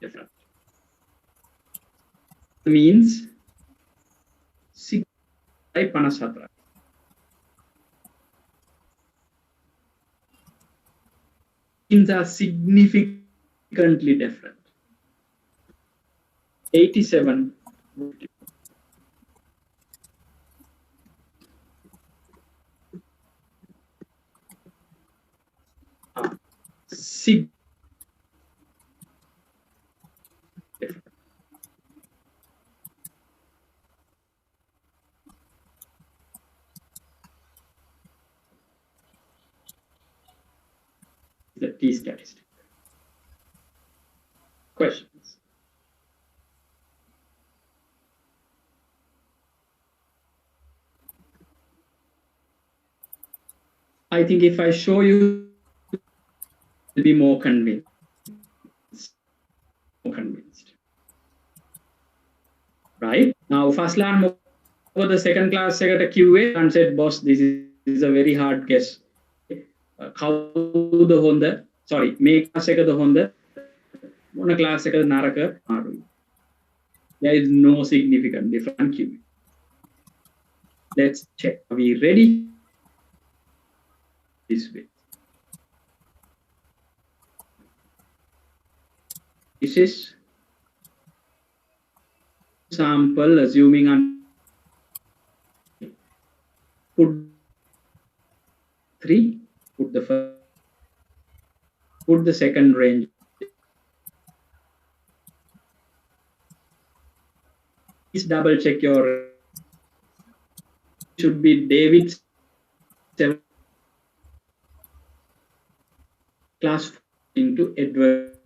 different. The means 6.57. Means are significantly different. 87. The T statistic. Questions? I think if I show you, you'll be more convinced. Right? Now, first line over the second class second QA and said, boss, this is a very hard guess. How the Honda, sorry, make class second the Honda, one class second Naraka. There is no significant difference QA. Let's check. Are we ready? This way. This is sample assuming and put 3, put the first, put the second range. Please double check your should be David 7 class into Edward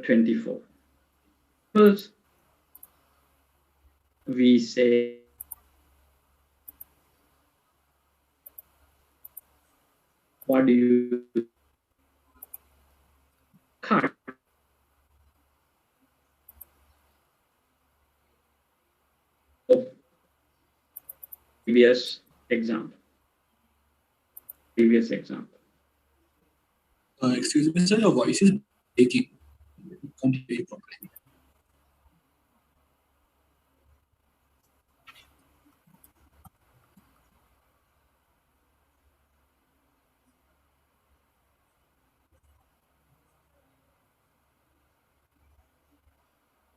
24. First, we say what do you cut? Previous example. Excuse me, sir, your voice is breaking. Can't hear you properly.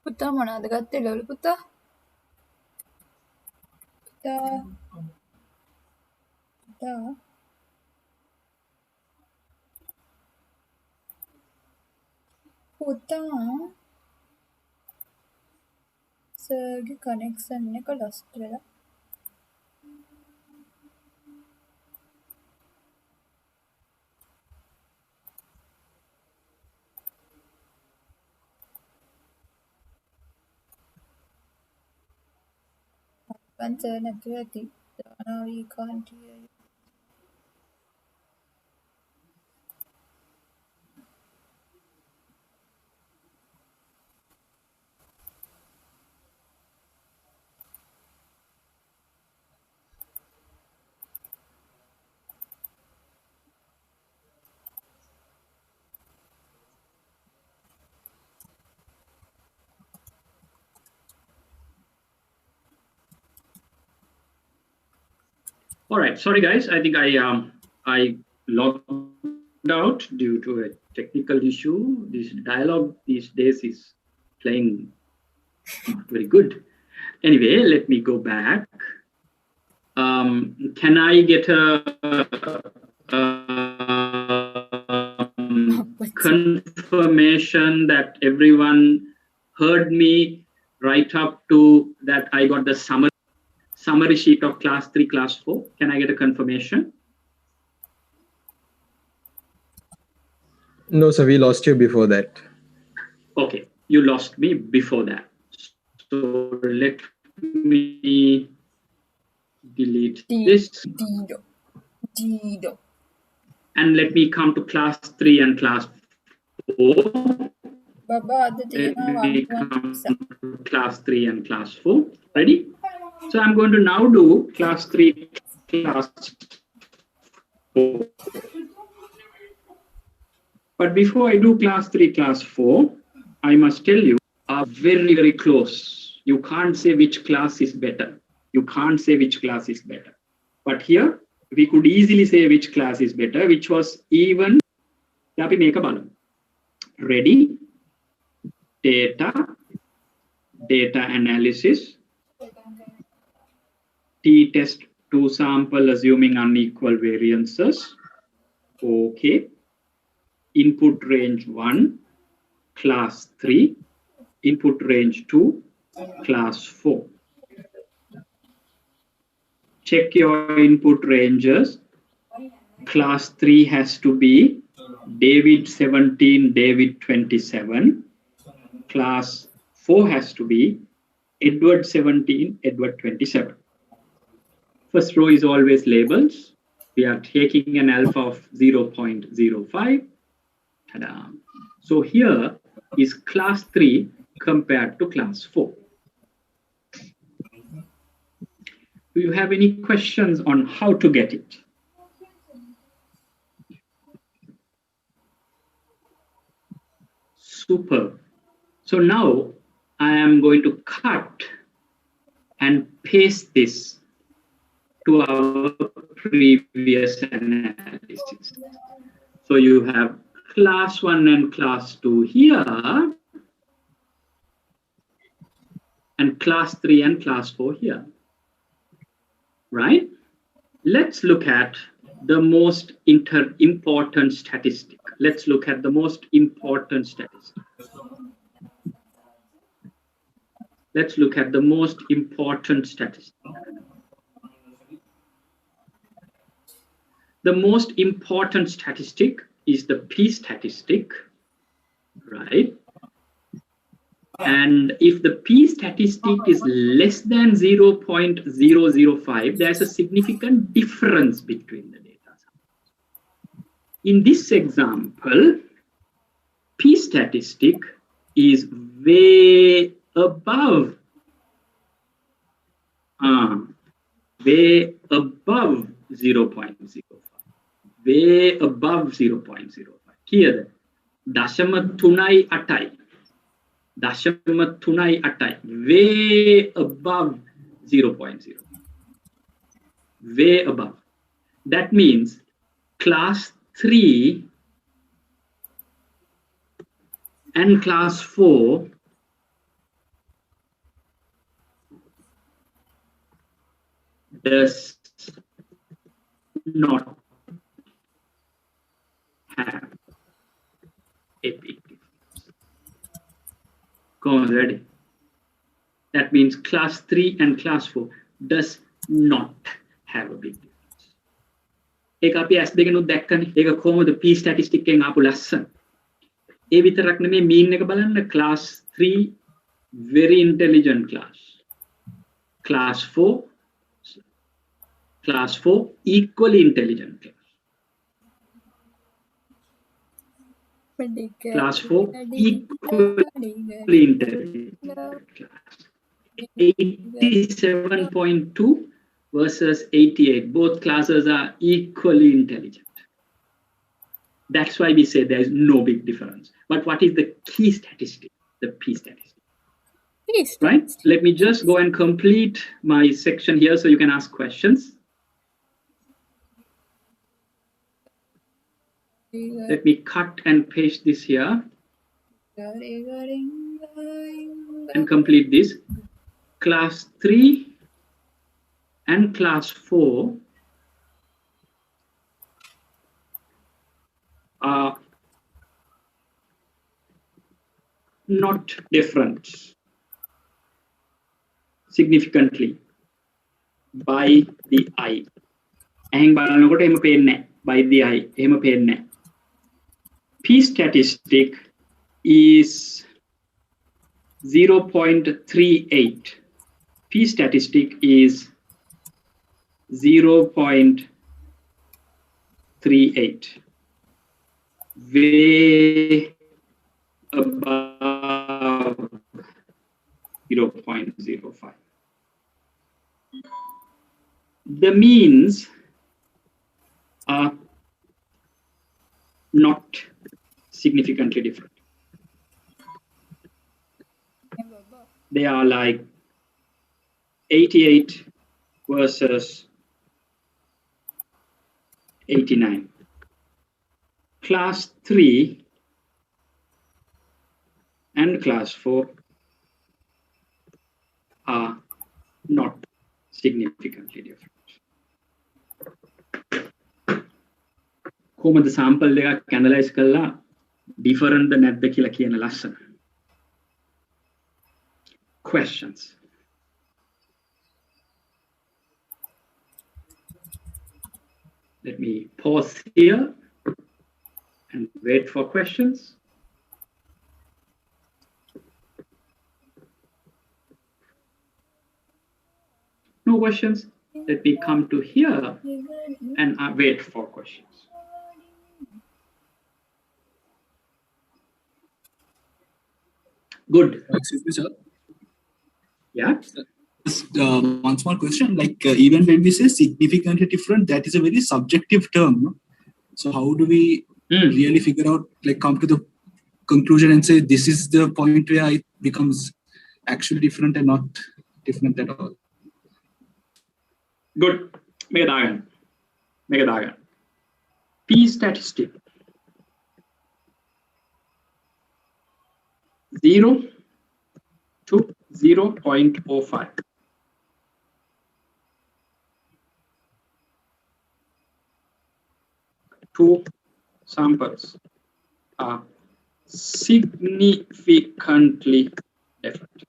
පුතා මොනවද ගත්තේ ලොලු පුතා? පුතා පුතා පුතා සර්ගේ connection එක lost වෙලා. Sir නැතුව ඇති. Now we can't hear you. All right, sorry guys, I think I logged out due to a technical issue. This dialogue these days is playing not very good. Anyway, let me go back. Can I get a confirmation that everyone heard me right up to that I got the summary sheet of class 3, class 4? Can I get a confirmation? No, sir, we lost you before that. Okay, you lost me before that. So let me delete this. And let me come to class 3 and class 4. Let me come to class 3 and class 4. Ready? So I'm going to now do class 3, class 4. But before I do class 3, class 4, I must tell you, are very, very close. You can't say which class is better. You can't say which class is better. But here, we could easily say which class is better, which was even. Ready? Data analysis, t-test 2 sample assuming unequal variances. Okay. Input range 1, class 3. Input range 2, class 4. Check your input ranges. Class 3 has to be David 17, David 27. Class 4 has to be Edward 17, Edward 27. First row is always labels. We are taking an alpha of 0.05. Ta-da. So here is class 3 compared to class 4. Do you have any questions on how to get it? Super. So now I am going to cut and paste this to our previous analysis. So you have class 1 and class 2 here, and class 3 and class 4 here. Right? Let's look at the most important statistic. Let's look at the most important statistic. Let's look at the most important statistic. The most important statistic is the P statistic, right? And if the P statistic is less than 0.005, there's a significant difference between the data. In this example, P statistic is way above 0.05. Way above 0.05. Here, dashama thunai atai. Dashama thunai atai. Way above 0.0. Way above. That means class 3 and class 4 does not have a big difference. Go on, ready? That means class 3 and class 4 does not have a big difference. ඒක අපි S දෙකෙනුත් දැක්කනේ. ඒක කොහොමද P statistic එකෙන් ආපු ලස්සන. ඒ විතරක් නෙමෙයි mean එක බලන්න class 3 very intelligent class. Class 4 equally intelligent class. Class 4 equally intelligent class. 87.2 versus 88. Both classes are equally intelligent. That's why we say there is no big difference. But what is the key statistic? The P statistic. Right? Let me just go and complete my section here so you can ask questions. Let me cut and paste this here and complete this. Class 3 and class 4 are not different significantly by the eye. By the eye. P statistic is 0.38. P statistic is 0.38. Way above 0.05. The means are not significantly different. They are like 88 versus 89. Class 3 and class 4 are not significantly different. කොහොමද sample එකක් analyze කරලා different ද නැද්ද කියලා කියන ලස්සන. Questions. Let me pause here and wait for questions. No questions. Let me come to here and wait for questions. Good. Excuse me, sir. Yeah. Just one small question. Like even when we say significantly different, that is a very subjective term. No? So how do we really figure out, like, come to the conclusion and say this is the point where it becomes actually different and not different at all? Good. Make it iron. P statistic 0 to 0.05. Two samples are significantly different.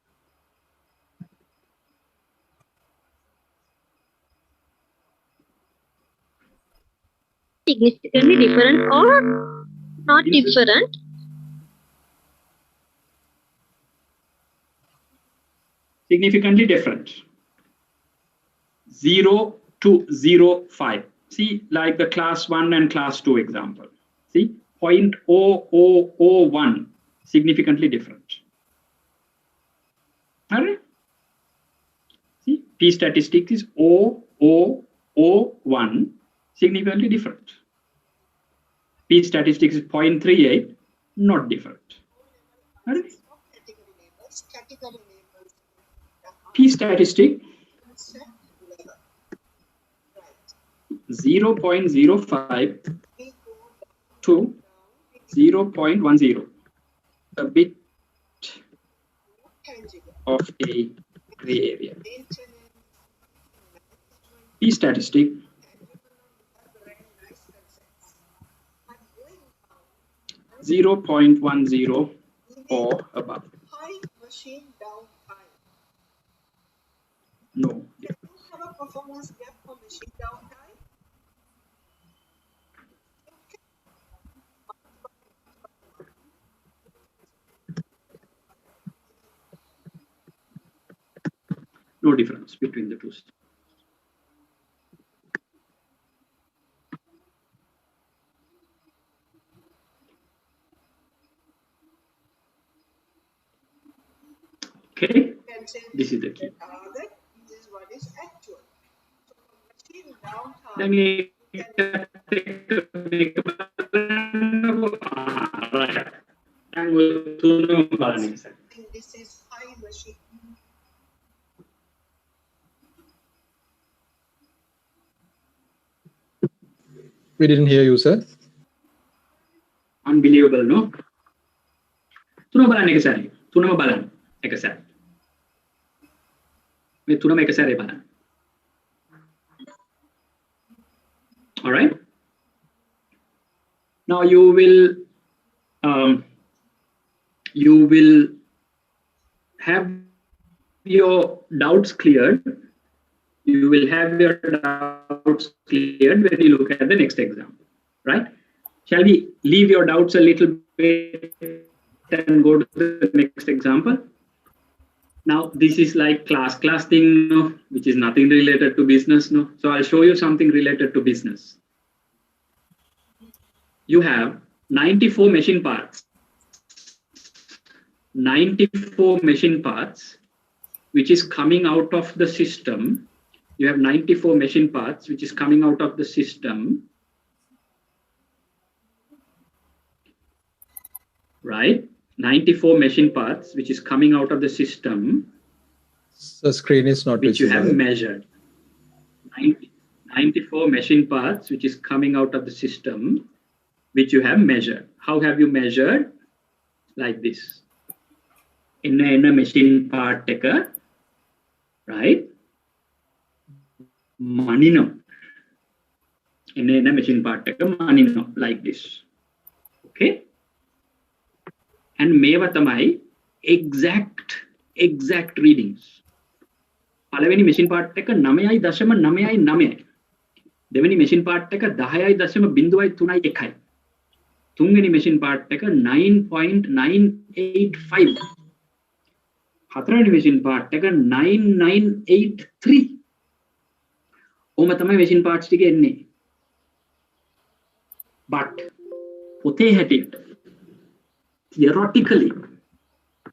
Significantly different or not different? Significantly different. 0 to 0.5. See, like the class 1 and class 2 example. See, 0.0001, significantly different. All right. See, P statistic is 0.001, significantly different. P statistics is 0.38, not different. All right. P statistic 0.05 to 0.10, a bit of a gray area. P statistic 0.10 or above. No. No difference between the two. Okay, this is the key. Let me This is high machine. We didn't hear you, sir. Unbelievable, no? තුනම බලන්න එක සැරේ. තුනම බලන්න එක සැරේ. මේ තුනම එක සැරේ බලන්න. All right. Now you will have your doubts cleared. You will have your doubts cleared when you look at the next example, right? Shall we leave your doubts a little bit and go to the next example? Now, this is like class thing, no, which is nothing related to business, no. So I'll show you something related to business. You have 94 machine parts. 94 machine parts, which is coming out of the system. You have 94 machine parts, which is coming out of the system. Right? 94 machine parts, which is coming out of the system. The screen is not which visible. You have measured. 94 machine parts, which is coming out of the system, which you have measured. How have you measured? Like this. In a machine part taker, right? Money no. In a machine part taker, money no, like this. Okay? And මේවා තමයි exact readings. පළවෙනි machine part එක 9.999. දෙවෙනි machine part එක 10.031. තුන්වෙනි machine part එක 9.985. හතරවෙනි machine part එක 9983. ඔහොම තමයි machine parts ටික එන්නේ. But පොතේ හැටියට theoretically,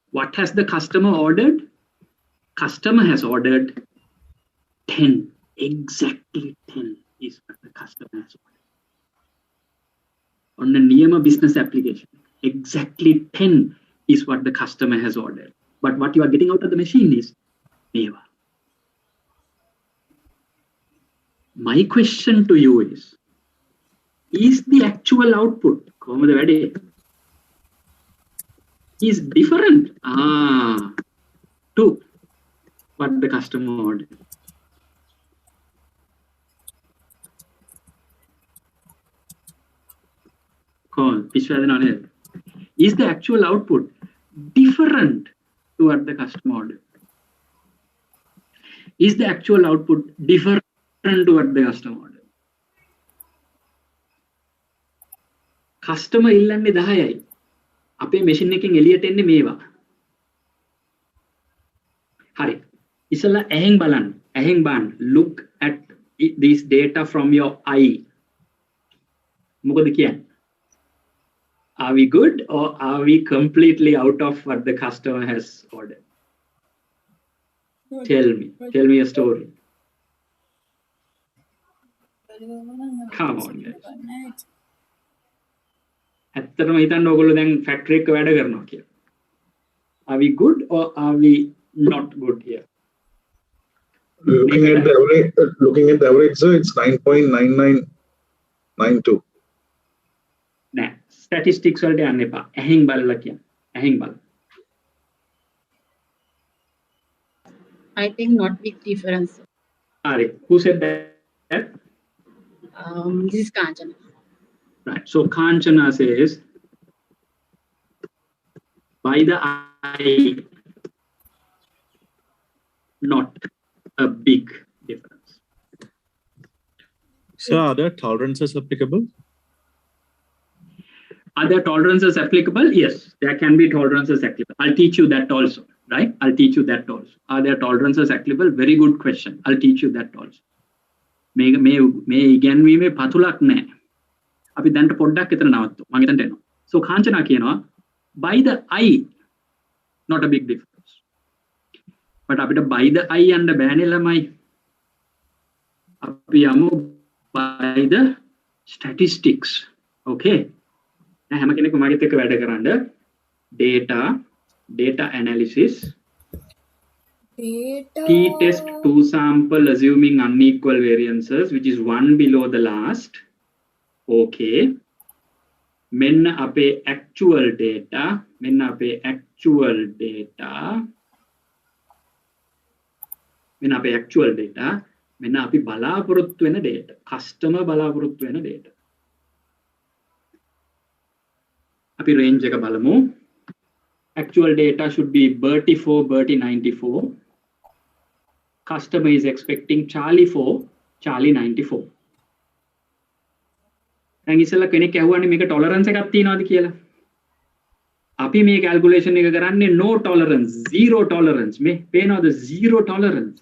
what has the customer ordered? Customer has ordered 10. Exactly 10 is what the customer has ordered. On the Niyama business application, exactly 10 is what the customer has ordered. But what you are getting out of the machine is Meva. My question to you is the actual output is different to what the customer ordered. Is the actual output different to what the customer ordered? Is the actual output different to what the customer ordered? Customer illande 10යි. අපේ machine එකෙන් එළියට එන්නේ මේවා. හරි. ඉස්සලා ඇහෙන් බලන්න. ඇහෙන් බලන්න. Look at this data from your eye. මොකද කියන්නේ? Are we good or are we completely out of what the customer has ordered? Tell me a story. Come on, guys. ඇත්තටම හිතන්න ඕගොල්ලෝ දැන් ෆැක්ටරි එක වැඩ කරනවා කියලා. Are we good or are we not good here? Looking at the average, sir, it's 9.9992. නෑ. statistics වලට යන්න එපා. ඇහෙන් බලලා කියන්න. ඇහෙන් බලන්න. I think not big difference. හරි. Who said that? This is Kanchana. Right. So Kanchana says, by the eye, not a big difference. So are there tolerances applicable? Are there tolerances applicable? Yes, there can be tolerances applicable. I'll teach you that also, right? I'll teach you that also. Are there tolerances applicable? Very good question. I'll teach you that also. May ඉගැන්වීමේ පතුලක් නැහැ. අපි දැන්ට පොඩ්ඩක් එතන නවත්තු. මම එතනට එනවා. So Kanchana කියනවා by the eye not a big difference. But අපිට by the eye යන්න බෑනේ ළමයි. අපි යමු by the statistics. Okay. දැන් හැම කෙනෙක්ම මගෙත් එක්ක වැඩ කරන්න. Data analysis. T-test 2 sample assuming unequal variances, which is one below the last. Okay. මෙන්න අපේ actual data මෙන්න අපේ actual data මෙන්න අපේ actual data මෙන්න අපි බලාපොරොත්තු වෙන data customer බලාපොරොත්තු වෙන data අපි range එක බලමු actual data should be Bertie 4 Bertie 94 customer is expecting Charlie 4 Charlie 94 දැන් ඉස්සෙල්ලා කෙනෙක් ඇහුවානේ මේක tolerance එකක් තියනවාද කියලා අපි මේ calculation එක කරන්නේ no tolerance zero tolerance මේ පේනවද zero tolerance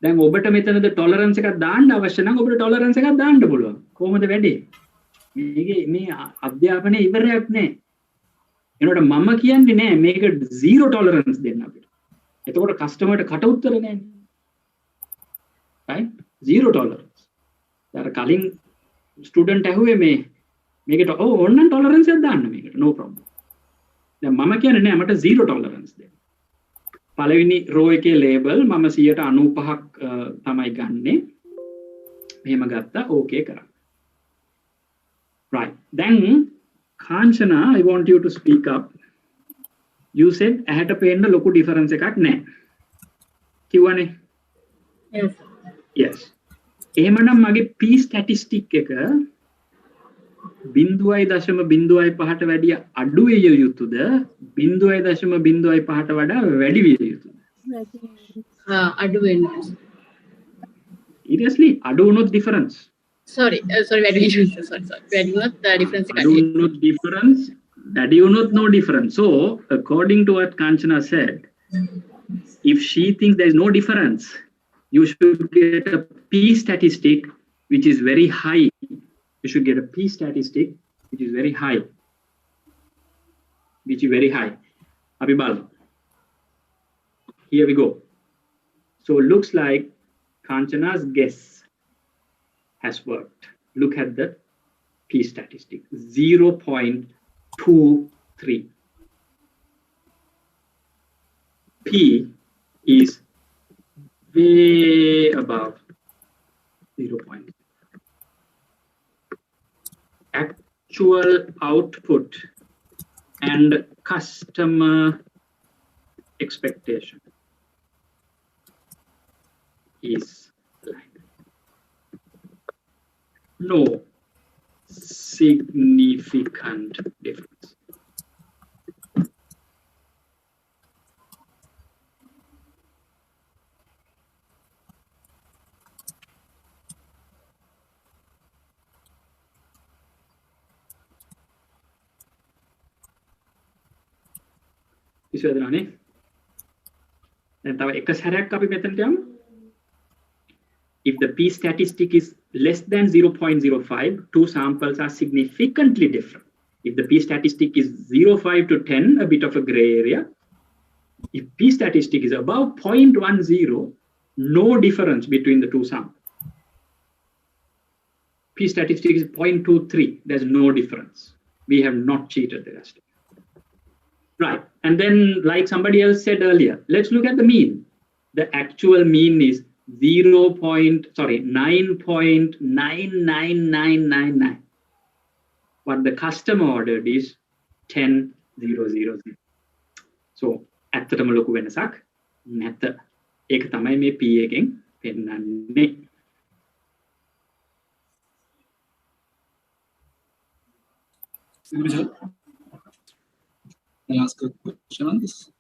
දැන් ඔබට මෙතනද tolerance එකක් දාන්න අවශ්‍ය නම් ඔබට tolerance එකක් දාන්න පුළුවන් කොහොමද වැඩේ මේකේ මේ අධ්‍යාපනයේ ඉවරයක් නැහැ එනකොට මම කියන්නේ නෑ මේක zero tolerance දෙන්න අපිට එතකොට කස්ටමර්ට කට උත්තර නෑනේ right zero tolerance දැන් කලින් ස්ටුඩන්ට් ඇහුවේ මේකට ඕන්න tolerance එකක් දාන්න මේකට no problem දැන් මම කියන්නේ නෑ මට zero tolerance දෙන්න පළවෙනි row එකේ label මම 95ක් තමයි ගන්නෙ මෙහෙම ගත්තා okay කරා right then Kanchana, I want you to speak up. You said ඇහැට පේන්න ලොකු difference එකක් නැහැ. කිව්වනේ? Yes. Yes. එහෙමනම් මගේ P statistic එක 0.05ට වැඩිය අඩු විය යුතුද 0.05ට වඩා වැඩි විය යුතුද? අඩු වෙන්න. Seriously, අඩු වුණොත් difference. Sorry, වැඩි වෙන්න. Sorry. වැඩි වුණොත් difference එක අඩු වුණොත් difference, වැඩි වුණොත් no difference. So, according to what Kanchana said, if she thinks there is no difference, you should get a P statistic which is very high. You should get a P statistic which is very high. Abhibal. Here we go. So looks like Kanchana's guess has worked. Look at the P statistic, 0.23. P is way above 0. Actual output and customer expectation is like no significant difference. ඉස්සෙල්ලානේ දැන් තව එක සැරයක් අපි මෙතනට යමු. If the P statistic is less than 0.05, two samples are significantly different. If the P statistic is 0.5 to 10, a bit of a gray area. If P statistic is above 0.10, no difference between the two samples. P statistic is 0.23, there's no difference. We have not cheated the customer. Right, and then like somebody else said earlier, let's look at the mean. The actual mean is 9.99999. What the customer ordered is 10,000. So ඇත්තටම ලොකු වෙනසක් නැත. ඒක තමයි මේ P එකෙන් පෙන්නන්නේ. Can I ask a question on this?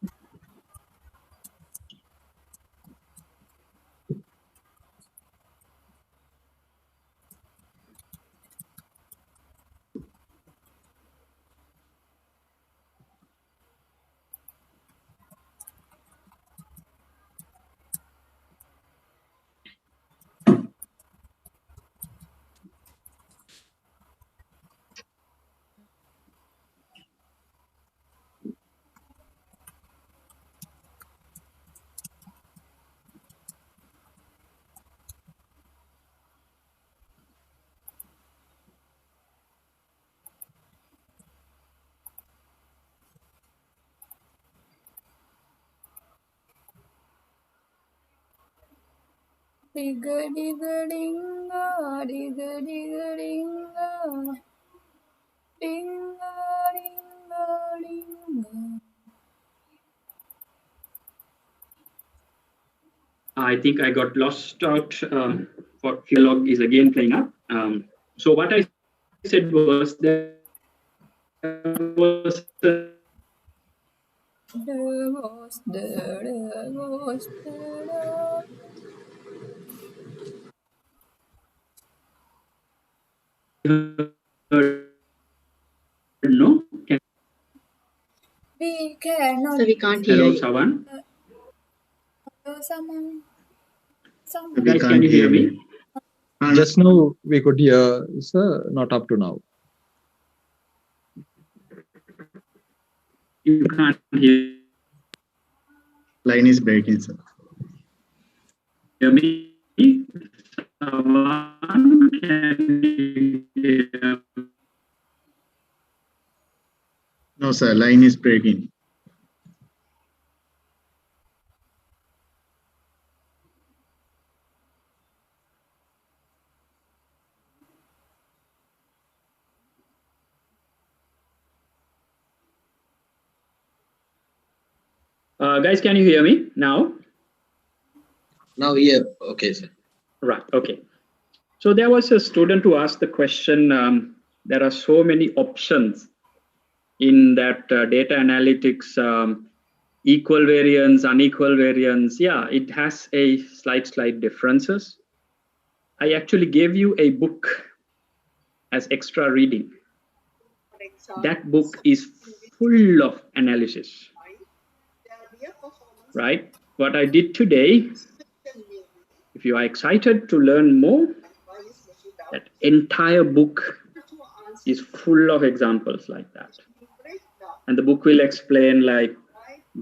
Digga digga dinga, digga digga dinga. I think I got lost out. For log is again playing up. So what I said was there was no. We cannot. So we can't hear Hello, you. Savan. Someone. Guys, can you hear me? Just now we could hear, sir, not up to now. You can't hear Line is breaking, sir. me. Savan, can you hear me? No, sir, line is breaking. Guys, can you hear me now? Now, yeah, okay, sir. Right, okay. So there was a student who asked the question, there are so many options in that data analytics, equal variance, unequal variance. Yeah, it has a slight differences. I actually gave you a book as extra reading. That book is full of analysis, right? What I did today, if you are excited to learn more, that entire book is full of examples like that. And the book will explain like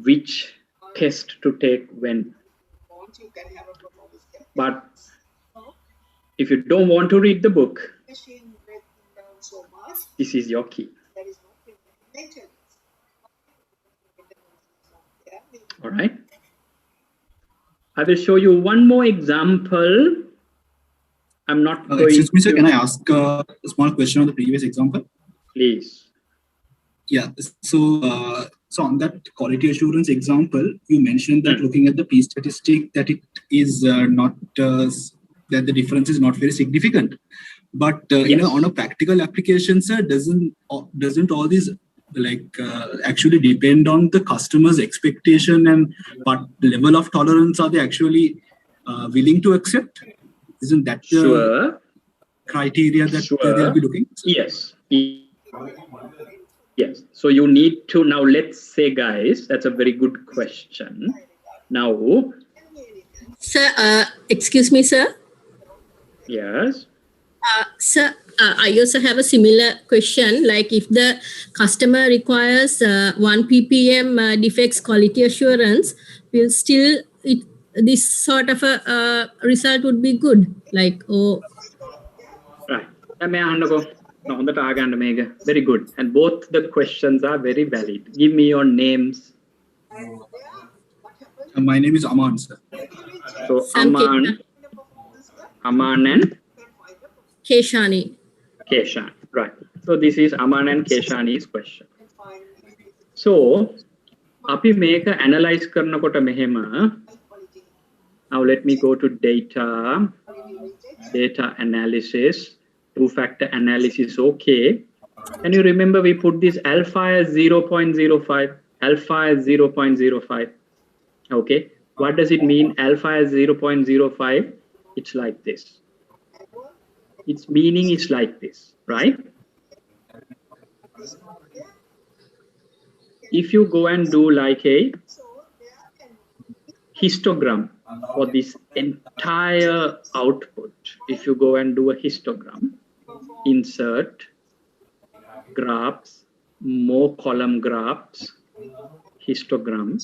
which test to take when. But if you don't want to read the book, this is your key. All right. I will show you one more example. I'm not going Excuse me, sir, to... can I ask a small question on the previous example? Please. Yeah, so on that quality assurance example, you mentioned that looking at the p statistic, that it is not that the difference is not very significant. But Yes. on a practical application, sir, doesn't all these actually depend on the customer's expectation and what level of tolerance are they actually willing to accept? Isn't that the Sure. criteria that they'll be looking? Yes. Yes. So you need to now, let's say, guys, that's a very good question. Now, Sir, excuse me, sir. yes. Sir, I also have a similar question. Like if the customer requires 1 ppm defects quality assurance, will still this sort of a result would be good. Like, oh. Right. Very good. And both the questions are very valid. Give me your names. My name is Aman, sir. So Aman and Keshani. Keshan. Right. So this is Aman and Keshani's question. So, api meka analyze karnakota mehema. Now let me go to data analysis, two-factor analysis. Okay. Can you remember we put this alpha as 0.05, alpha as 0.05. Okay. What does it mean? Alpha as 0.05. It's like this. Its meaning is like this, right? If you go and do like a histogram for this entire output, if you go and do a histogram, insert graphs, more column graphs, histogram.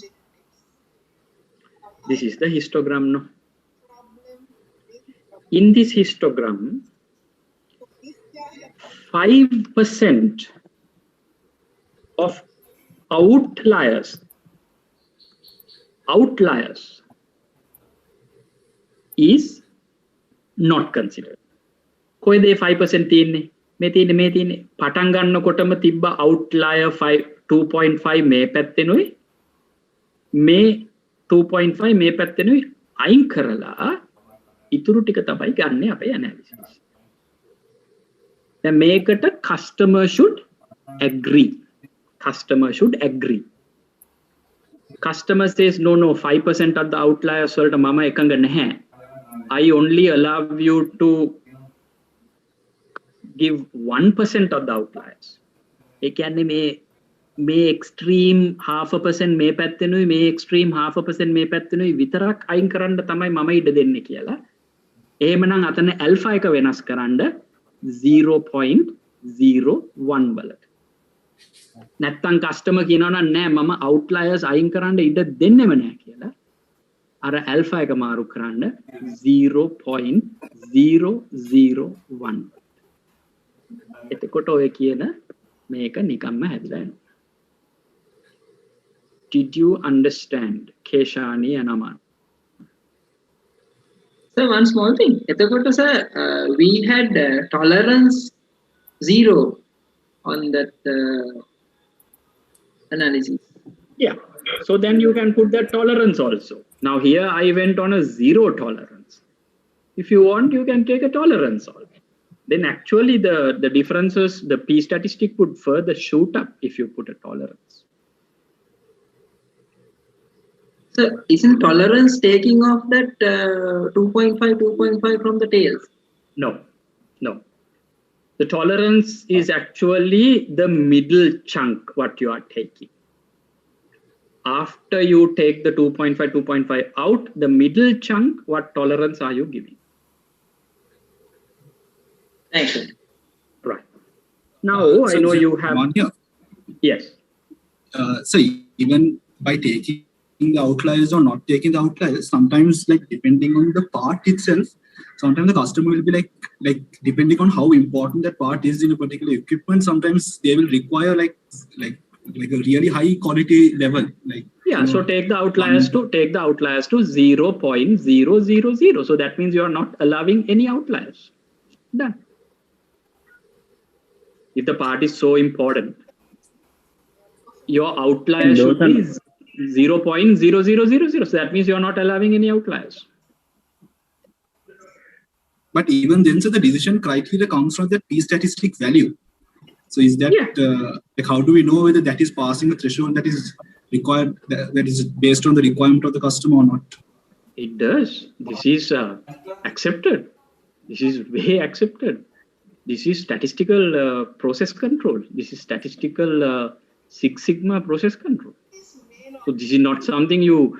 This is the histogram. No? In this histogram, 5% of outliers is not considered. කොයිද 5% තියෙන්නේ? මේ තියෙන්නේ පටන් ගන්නකොටම තිබ්බ outlier 2.5 මේ පැත්තෙනුයි මේ 2.5 මේ පැත්තෙනුයි අයින් කරලා ඉතුරු ටික තමයි ගන්න අපේ analysis. දැන් මේකට customer should agree. Customer should agree. Customer says no 5% of the outliers වලට මම එකඟ නැහැ. I only allow you to give 1% of the outliers. ඒ කියන්නේ මේ extreme 0.5% මේ පැත්තෙනුයි මේ extreme 0.5% මේ පැත්තෙනුයි විතරක් අයින් කරන්න තමයි මම ඉඩ දෙන්නේ කියලා. එහෙමනම් අතන alpha එක වෙනස් කරන්න 0.01 වලට. නැත්තම් කස්ටමර් කියනවා නම් නෑ මම outliers අයින් කරන්න ඉඩ දෙන්නෙම නෑ කියලා. අර alpha එක මාරු කරන්න 0.001. එතකොට ඔය කියන මේක නිකම්ම හැදිලා යනවා. Did you understand, Keshani and Aman? So one small thing. එතකොට sir, we had tolerance 0 on that analysis. Yeah. So then you can put that tolerance also. Now here I went on a 0 tolerance. If you want, you can take a tolerance also. Then actually the differences, the P statistic would further shoot up if you put a tolerance. So isn't tolerance taking off that 2.5 from the tails? No. The tolerance is actually the middle chunk what you are taking. After you take the 2.5 out, the middle chunk, what tolerance are you giving? Thank you. Right. Now, I know you have... Yes. So even by taking the outliers or not taking the outliers, sometimes like depending on the part itself, sometimes the customer will be like depending on how important that part is in a particular equipment, sometimes they will require like a really high quality level. So take the outliers to 0.000. So that means you are not allowing any outliers. Done. If the part is so important, your outlier should be 0.0000. So that means you are not allowing any outliers. But even then, so the decision criteria comes from that P statistic value. So is that like how do we know whether that is passing the threshold that is required, that is based on the requirement of the customer or not? It does. This is accepted. This is way accepted. This is statistical process control. This is statistical Six Sigma process control. So this is not something you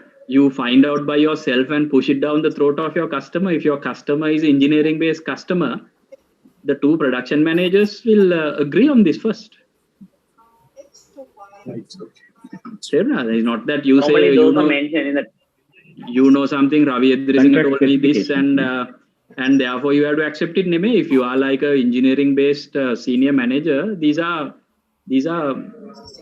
find out by yourself and push it down the throat of your customer. If your customer is engineering based customer, the two production managers will agree on this first. Right. Sure, it's not that you say you know something. Ravi Edrisinghe told me this, and therefore you have to accept it. Neme, if you are like a engineering based senior manager, these are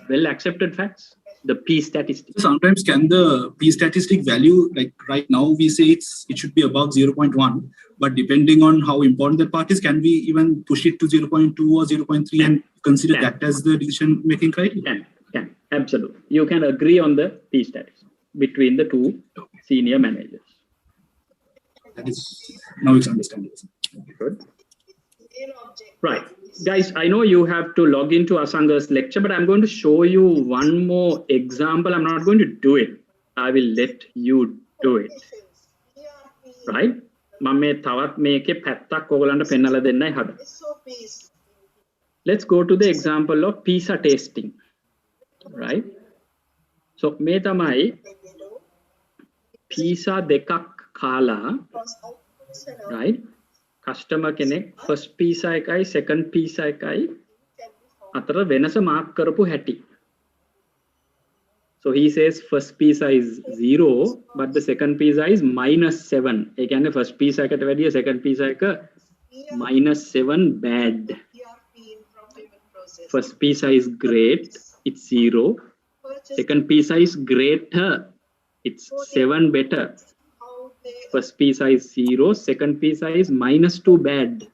well accepted facts. The P statistic. Sometimes can the P statistic value, like right now we say it should be above 0.1, but depending on how important that part is, can we even push it to 0.2 or 0.3 and consider that as the decision making criteria? Can absolutely. You can agree on the P statistic between the two senior managers. That is, now it's understandable. Good. Right. Guys, I know you have to log into Asanga's lecture, but I'm going to show you one more example. I'm not going to do it. I will let you do it. Right? Let's go to the example of PISA testing. Right? So, me tamai PISA dekak kala, right? Customer කෙනෙක් first PISA එකයි second PISA එකයි අතර වෙනස mark කරපු හැටි. So he says first PISA is 0 but the second PISA is -7. ඒ කියන්නේ first PISA එකට වැඩිය second PISA එක -7 bad. First PISA is great, it's 0. Second PISA is greater, it's 7 better. First PISA is 0, second PISA is -2 bad.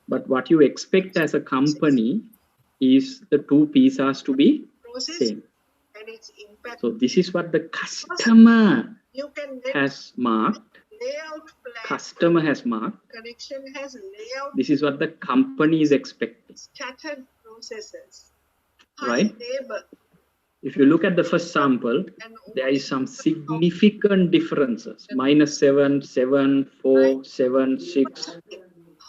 But what you expect as a company is the two PISAs to be same. So this is what the customer You can get has marked, layout plan. customer has marked. Connection has layout. This is what the company is expecting. Scattered processes. Right? Label. If you look at the first sample, there is some significant differences. -7, 7, 4, 7, 6.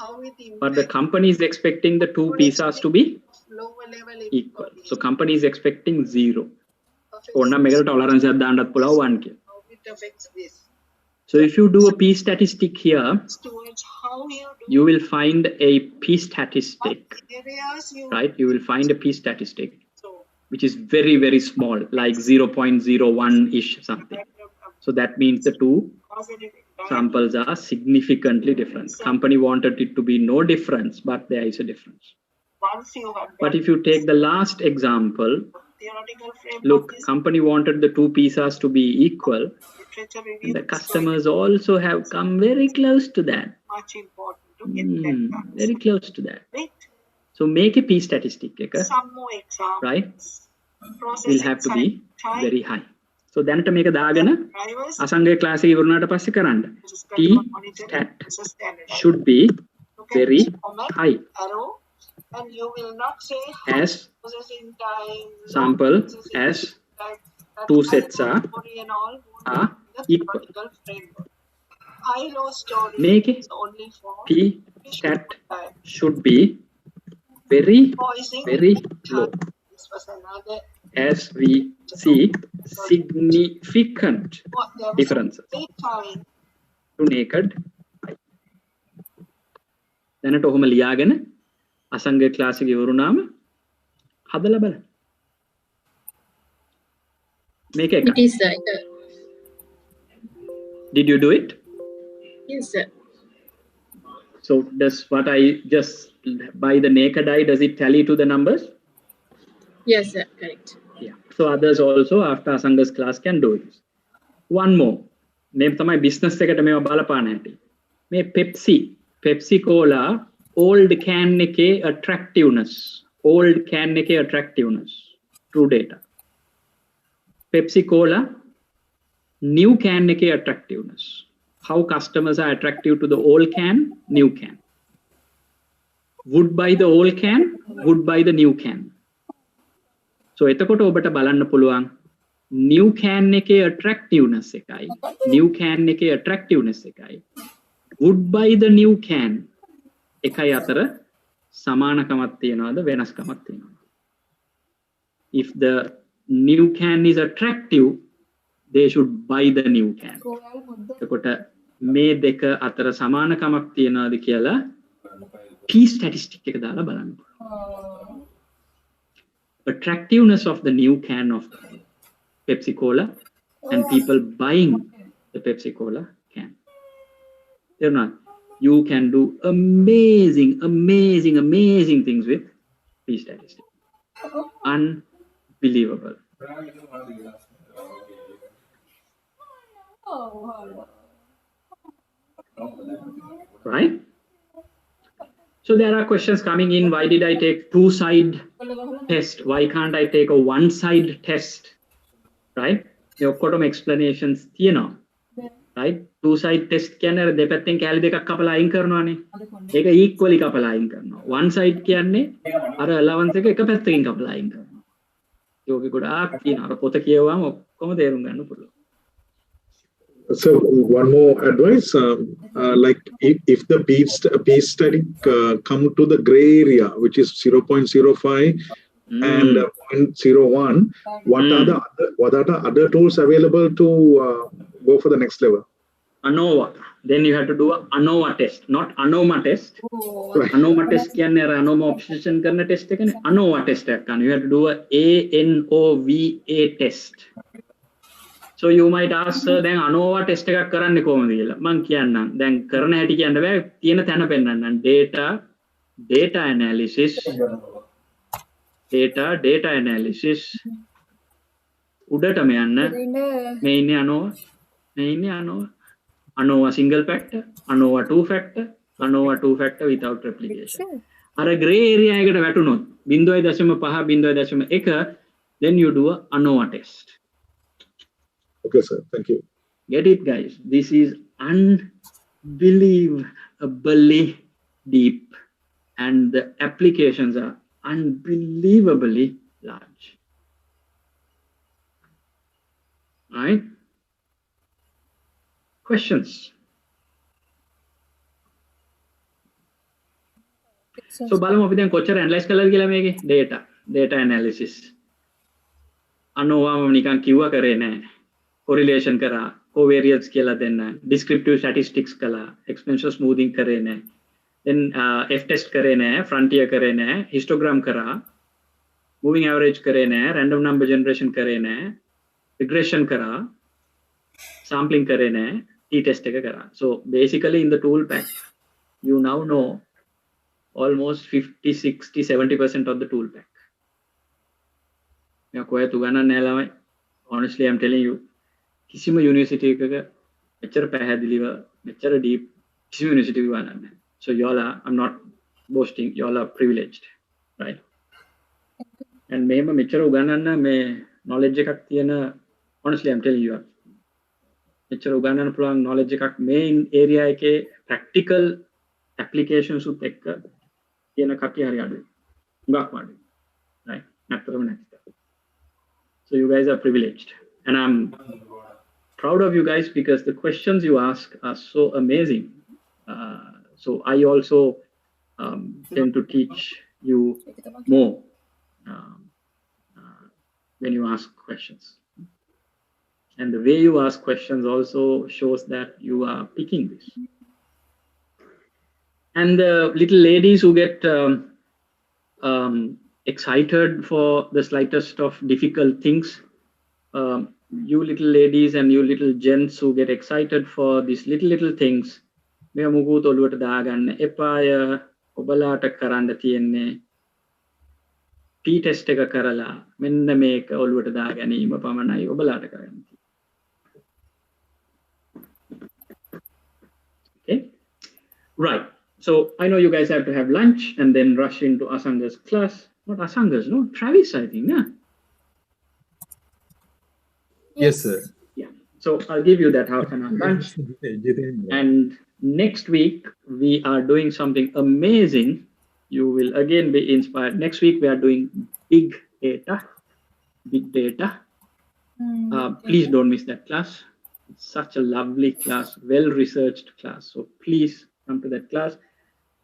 How it But the company is expecting the two pizzas to be lower level equal. So company is expecting 0. Onna mega tolerance at the end of 1 k. how it affects this. So if you do a p statistic here, Towards how you do you will find a p statistic, areas you right? You will find a p statistic, which is very, very small, like 0.01-ish something. So that means the two samples are significantly different. Company wanted it to be no difference, but there is a difference. once you have But if you take the last example, theoretical framework, look, company wanted the two pizzas to be equal, literature and review the customers also have come very close to that. much important to get that done. Very close to that. Right? So make a p statistic, okay? Some more examples. Right? Processing Will have to be time. very high. So දැනට මේක දාගෙන අසංගය class එක ඉවරනාට පස්සේ කරන්න. T stat should be very high. Arrow, and you will not say As processing time, sample as two sets are and all equal. theoretical framework. High-low story Make it is only for P stat should be very, very low. this was another As we see significant differences time. to naked eye. දැනට ඔහොම ලියාගෙන අසංගය class එක ඉවරුනාම හදලා බලන්න. මේක එකයි. It is Did you do it? yes, sir. So does what I just by the naked eye, does it tally to the numbers? Yes, sir. Correct. Yeah. So others also after Asanga's class can do it. One more. මේ තමයි business එකට මේවා බලපාන හැටි. මේ Pepsi Cola old can එකේ attractiveness. Old can එකේ attractiveness. True data. Pepsi Cola new can එකේ attractiveness. How customers are attractive to the old can, new can. Would buy the old can, would buy the new can. So එතකොට ඔබට බලන්න පුළුවන් new can එකේ attractiveness එකයි new can එකේ attractiveness එකයි would buy the new can එකයි අතර සමානකමක් තියනවාද වෙනස්කමක් තියනවාද? If the new can is attractive, they should buy the new can. එතකොට මේ දෙක අතර සමානකමක් තියනවාද කියලා p statistic එක දාලා බලන්න පුළුවන්. Attractiveness of the new can of Pepsi Cola and people buying the Pepsi Cola can. They're not. You can do amazing things with P statistic. Unbelievable. Right? So there are questions coming in. Why did I take two-side test? Why can't I take a one-side test? Right? There are explanations, right? Two-side test කියන්නේ දෙපැත්තෙන් කැලි දෙකක් කපලා අයින් කරනවානේ. ඒක equally කපලා අයින් කරනවා. One side කියන්නේ අර allowance එක එක පැත්තකින් කපලා අයින් කරනවා. ඒක ගොඩාක් තියෙනවා. අර පොත කියවුවාම ඔක්කොම තේරුම් ගන්න පුළුවන්. So one more advice, like if the P static come to the gray area, which is 0.05 and 0.01, what are the other tools available to go for the next level? ANOVA. Then you have to do an ANOVA test, not ANOMA test. Right. ANOMA test කියන්නේ අර ANOMA obsession කරන test එකනේ. ANOVA test එකක් ගන්න. You have to do a ANOVA test. So you might ask, sir, දැන් ANOVA test එකක් කරන්නේ කොහොමද කියලා. මම කියන්නම්. දැන් කරන හැටි කියන්න බෑ. තියෙන තැන පෙන්නන්නම්. data analysis. Data analysis. උඩටම යන්න. මේ ඉන්නේ ANOVA. ANOVA single factor, ANOVA two factor, ANOVA two factor without replication. අර gray area එකට වැටුනොත් 0.5 0.1 then you do a ANOVA test. Okay, sir. Thank you. Get it, guys? This is unbelievably deep, and the applications are unbelievably large. Right? Questions? So බලමු අපි දැන් කොච්චර analyse කළාද කියලා මේකේ data analysis. අනෝවාම නිකන් කිව්වා කරේ නැහැ. correlation කරා, covariance කියලා දෙන්න, descriptive statistics කළා, exponential smoothing කරේ නැහැ. Then F test करे ने, frontier करे ने, histogram करा, moving average करे ने, random number generation करे ने, regression करा, sampling करे ने, t-test करा. So basically in the tool pack, you now know almost 50, 60, 70% of the tool pack. Honestly, I'm telling you, किसी university का lecture පැහැදිලිව, lecture deep, किसी university भी वाला नहीं. So y'all are, I'm not boasting, y'all are privileged, right? And me මෙච්චර උගන්නන්න මේ knowledge එකක් තියෙන, honestly I'm telling you, මෙච්චර උගන්නන්න පුළුවන් knowledge එකක් මේ area එකේ practical applications උත් එක්ක තියෙන කට්ටිය හරි අඩුයි. හුඟක් අඩුයි. Right? නැත්තරම නැත්ත. So you guys are privileged, and I'm proud of you guys because the questions you ask are so amazing. So I also tend to teach you more when you ask questions. And the way you ask questions also shows that you are picking this. And the little ladies who get excited for the slightest of difficult things, you little ladies and you little gents who get excited for these little things, මේ මුකුත් ඔළුවට දාගන්න එපාය. ඔබලාට කරන්න තියෙන්නේ t-test එක කරලා මෙන්න මේක ඔළුවට දාගැනීම පමණයි ඔබලාට කරන්න. Okay, right. So I know you guys have to have lunch and then rush into Asanga's class. Not Asanga's, no, Travis, I think, yeah. Yes, sir. Yeah. So I'll give you that half an hour lunch. And next week, we are doing something amazing. You will again be inspired. Next week, we are doing big data. Please don't miss that class. It's such a lovely class, well-researched class. So please come to that class.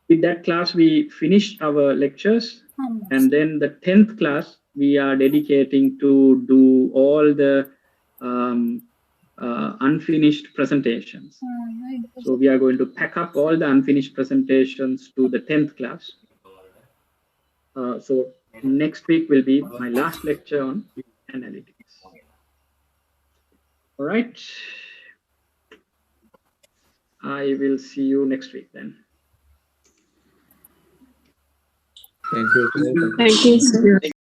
With that class, we finish our lectures. And then the 10th class, we are dedicating to do all the unfinished presentations. So we are going to pack up all the unfinished presentations to the 10th class. So next week will be my last lecture on analytics. All right. I will see you next week then. Thank you. Thank you, sir.